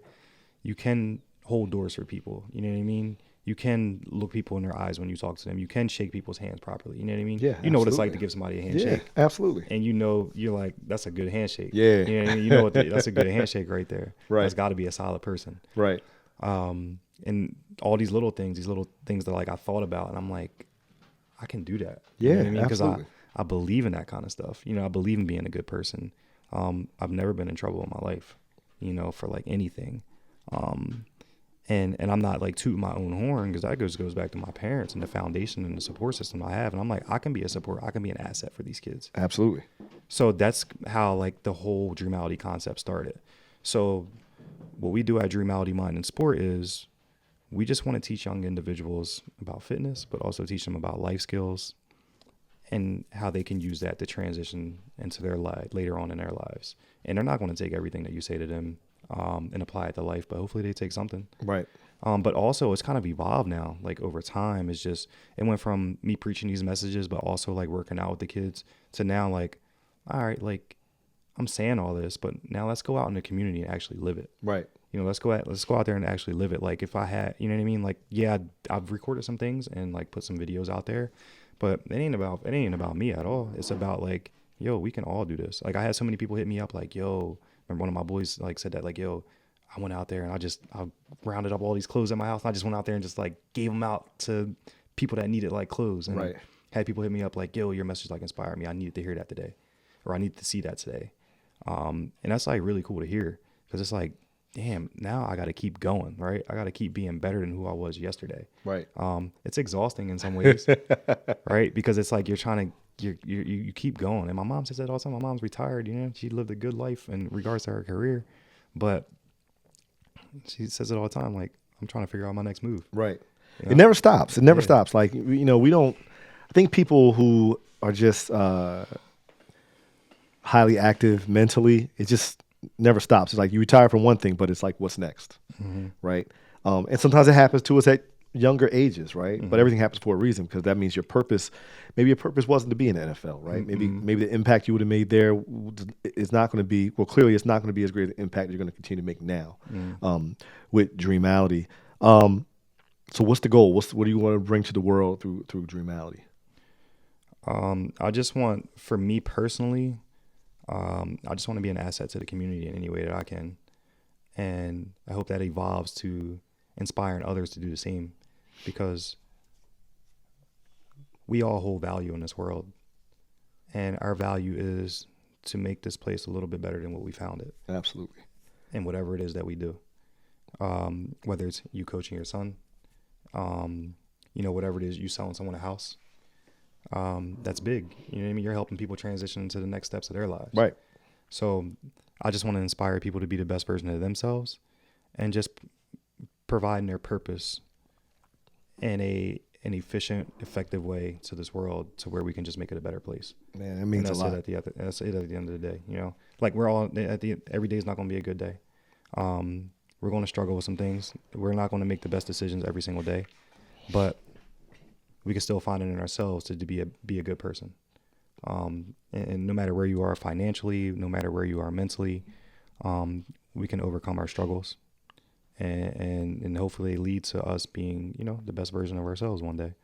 You can hold doors for people. You know what I mean? You can look people in their eyes when you talk to them. You can shake people's hands properly. You know what I mean? Yeah, you know what it's like to give somebody a handshake. Yeah, absolutely. And you're like, that's a good handshake. Yeah. You know what I mean? That's a good handshake right there. Right. That's got to be a solid person. Right. And all these little things that like I thought about, and I'm like, I can do that. Yeah, you know what I mean? Because absolutely. I believe in that kind of stuff. I believe in being a good person. I've never been in trouble in my life, for like anything. And I'm not like tooting my own horn, because that goes back to my parents and the foundation and the support system I have. And I'm like, I can be an asset for these kids. Absolutely. So that's how like the whole Dreamality concept started. So what we do at Dreamality Mind and Sport is we just want to teach young individuals about fitness, but also teach them about life skills and how they can use that to transition into their life later on in their lives. And they're not going to take everything that you say to them and apply it to life, but hopefully they take something. Right. But also it's kind of evolved now, like over time. It went from me preaching these messages, but also like working out with the kids, to now like, all right, like I'm saying all this, but now let's go out in the community and actually live it. Right. Let's go out there and actually live it. Like if I had, you know what I mean? Like, yeah, I've recorded some things and like put some videos out there, but it ain't about me at all. It's about like, yo, we can all do this. Like I had so many people hit me up like, yo, remember one of my boys like said that, like, yo, I went out there and I rounded up all these clothes at my house. And I just went out there and just like gave them out to people that needed like clothes. And right. Had people hit me up like, yo, your message like inspired me. I needed to hear that today, or I needed to see that today. And that's like really cool to hear, because it's like, damn, now I got to keep going, right? I got to keep being better than who I was yesterday. Right. It's exhausting in some ways, right? Because it's like you keep going. And my mom says that all the time. My mom's retired, she lived a good life in regards to her career, but she says it all the time, like, I'm trying to figure out my next move. Right. It never stops. It never stops. Like, we don't, I think people who are just highly active mentally, it just never stops. It's like you retire from one thing, but it's like, what's next? Mm-hmm. Right. And sometimes it happens to us at younger ages, right? Mm-hmm. But everything happens for a reason, because that means your purpose wasn't to be in the NFL, right? Mm-hmm. Maybe the impact you would have made there is not going to be, well, clearly it's not going to be as great an impact you're going to continue to make now with Dreamality. So what's the goal? What do you want to bring to the world through Dreamality? I just want, for me personally, I just want to be an asset to the community in any way that I can. And I hope that evolves to inspiring others to do the same, because we all hold value in this world. And our value is to make this place a little bit better than what we found it. Absolutely. And whatever it is that we do, whether it's you coaching your son, whatever it is, you selling someone a house, that's big. You know what I mean? You're helping people transition to the next steps of their lives. Right. So I just want to inspire people to be the best version of themselves, and just providing their purpose in an efficient, effective way to this world, to where we can just make it a better place. Man, that means a lot. That's it at the end of the day. Like we're all every day is not going to be a good day. We're going to struggle with some things. We're not going to make the best decisions every single day, but we can still find it in ourselves to be a good person. And no matter where you are financially, no matter where you are mentally, we can overcome our struggles, and hopefully lead to us being, the best version of ourselves one day.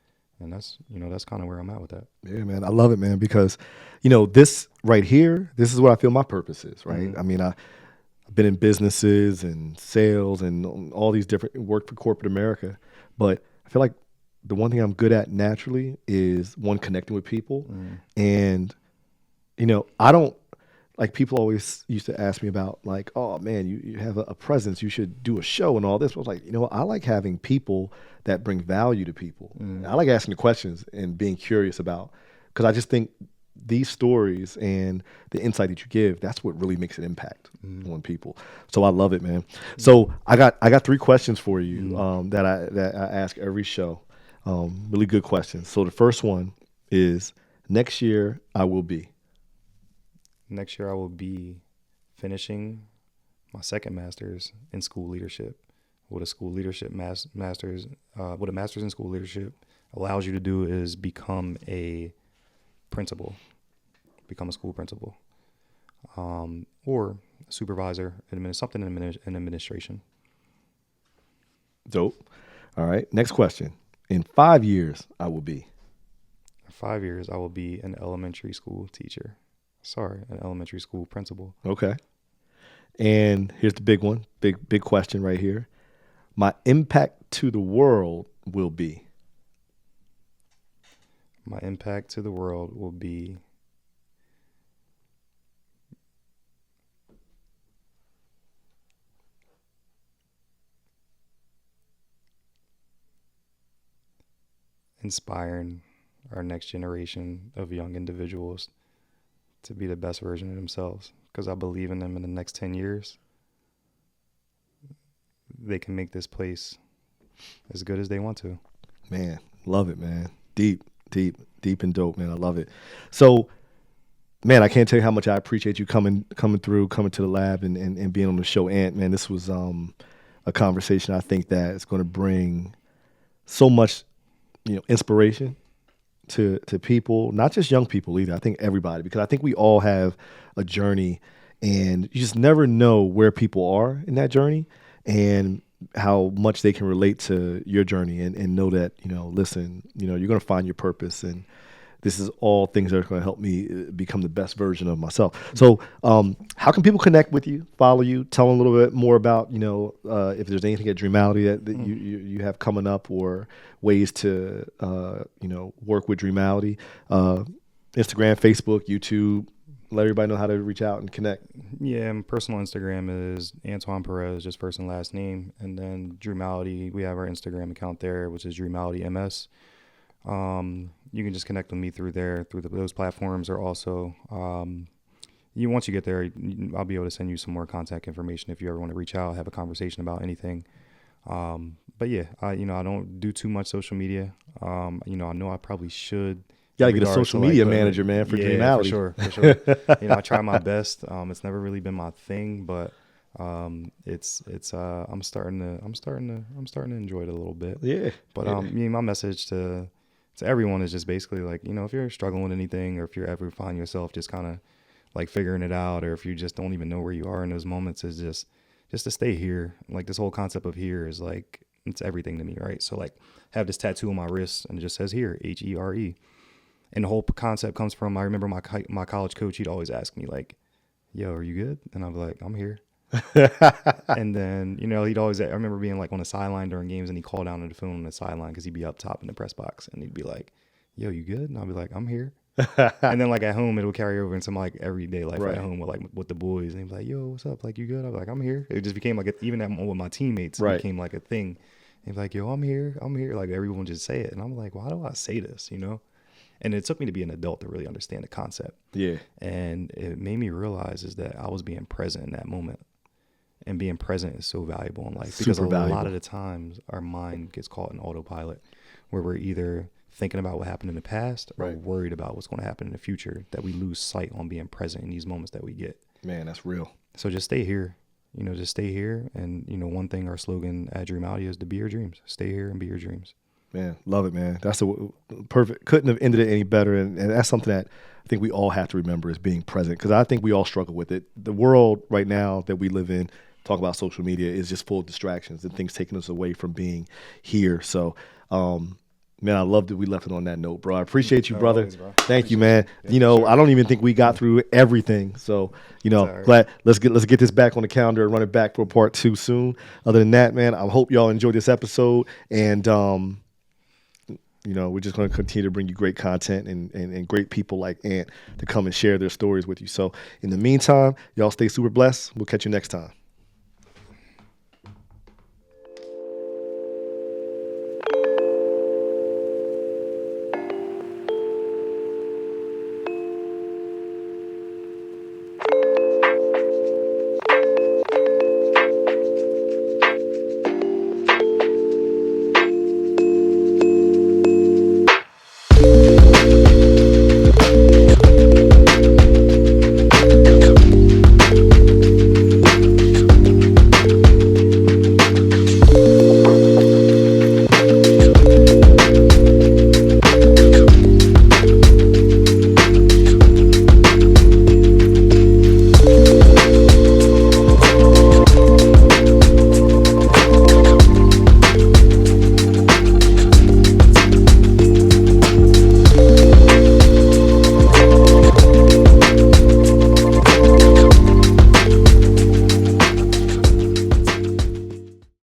And that's kind of where I'm at with that. Yeah, man. I love it, man, because, this right here, this is what I feel my purpose is, right? Mm-hmm. I mean, I've been in businesses and sales and all these different work for corporate America, but I feel like the one thing I'm good at naturally is connecting with people and I don't like people always used to ask me about like, oh man, you have a presence, you should do a show and all this. I was like, I like having people that bring value to people. I like asking the questions and being curious about, because I just think these stories and the insight that you give, that's what really makes an impact on people. So I love it, man. So I got 3 questions for you that I ask every show. Really good questions. So the first one is, next year I will be. Next year I will be finishing my second master's in school leadership. What a school leadership master's, what a master's in school leadership allows you to do is become a principal, become a school principal, or a supervisor, something in administration. Dope. All right. Next question. In 5 years, I will be. In 5 years, I will be an elementary school teacher. An elementary school principal. Okay. And here's the big one. Big question right here. My impact to the world will be. My impact to the world will be inspiring our next generation of young individuals to be the best version of themselves, because I believe in them. In the next 10 years, they can make this place as good as they want to. Man, love it, man. Deep and dope, man. I love it. So, man, I can't tell you how much I appreciate you coming to the lab and being on the show, Ant. Man, this was a conversation I think that is going to bring so much, inspiration to people, not just young people either. I think everybody, because I think we all have a journey, and you just never know where people are in that journey and how much they can relate to your journey and know that, listen, you're going to find your purpose, and this is all things that are going to help me become the best version of myself. So how can people connect with you, follow you, tell them a little bit more about, if there's anything at Dreamality that you have coming up, or ways to, work with Dreamality, Instagram, Facebook, YouTube, let everybody know how to reach out and connect. Yeah, my personal Instagram is Antwine Perez, just first and last name. And then Dreamality, we have our Instagram account there, which is Dreamality MS. You can just connect with me through there, through those platforms, or also, once you get there, I'll be able to send you some more contact information if you ever want to reach out, have a conversation about anything. But yeah, I don't do too much social media. I know I probably should. Gotta get a social media manager, man, for Dreamality. For sure. I try my best. It's never really been my thing, but it's I'm starting to enjoy it a little bit. Yeah. But my message to everyone is just basically like, if you're struggling with anything, or if you ever find yourself just kind of like figuring it out, or if you just don't even know where you are in those moments, is just to stay here. Like, this whole concept of here is like, it's everything to me, right? So like, I have this tattoo on my wrist and it just says here, HERE. And the whole concept comes from, I remember my college coach, he'd always ask me like, yo, are you good? And I'd be like, I'm here. And then, he'd always, I remember being like on the sideline during games, and he'd call down to the phone on the sideline because he'd be up top in the press box, and he'd be like, yo, you good? And I'd be like, I'm here. And then like at home, it would carry over into my like everyday life at home with the boys, and he'd be like, yo, what's up? Like, you good? I'd be like, I'm here. It just became like, even with my teammates, it became like a thing. And he'd be like, yo, I'm here. Like, everyone just say it. And I'm like, why do I say this? And it took me to be an adult to really understand the concept. Yeah. And it made me realize is that I was being present in that moment. And being present is so valuable in life. Because a lot of the times our mind gets caught in autopilot, where we're either thinking about what happened in the past or worried about what's going to happen in the future, that we lose sight on being present in these moments that we get. Man, that's real. So just stay here. Just stay here. And, one thing, our slogan at Dreamality is to be your dreams. Stay here and be your dreams. Man, love it, man. That's perfect. Couldn't have ended it any better. And that's something that I think we all have to remember, is being present, because I think we all struggle with it. The world right now that we live in, talk about social media, is just full of distractions and things taking us away from being here. So, man, I love that we left it on that note, bro. I appreciate you, brother. Always, bro. Thank you, man. Yeah, sure. I don't even think we got through everything. So, glad let's get this back on the calendar and run it back for part 2 soon. Other than that, man, I hope y'all enjoyed this episode. And You know, we're just going to continue to bring you great content and great people like Ant to come and share their stories with you. So in the meantime, y'all stay super blessed. We'll catch you next time.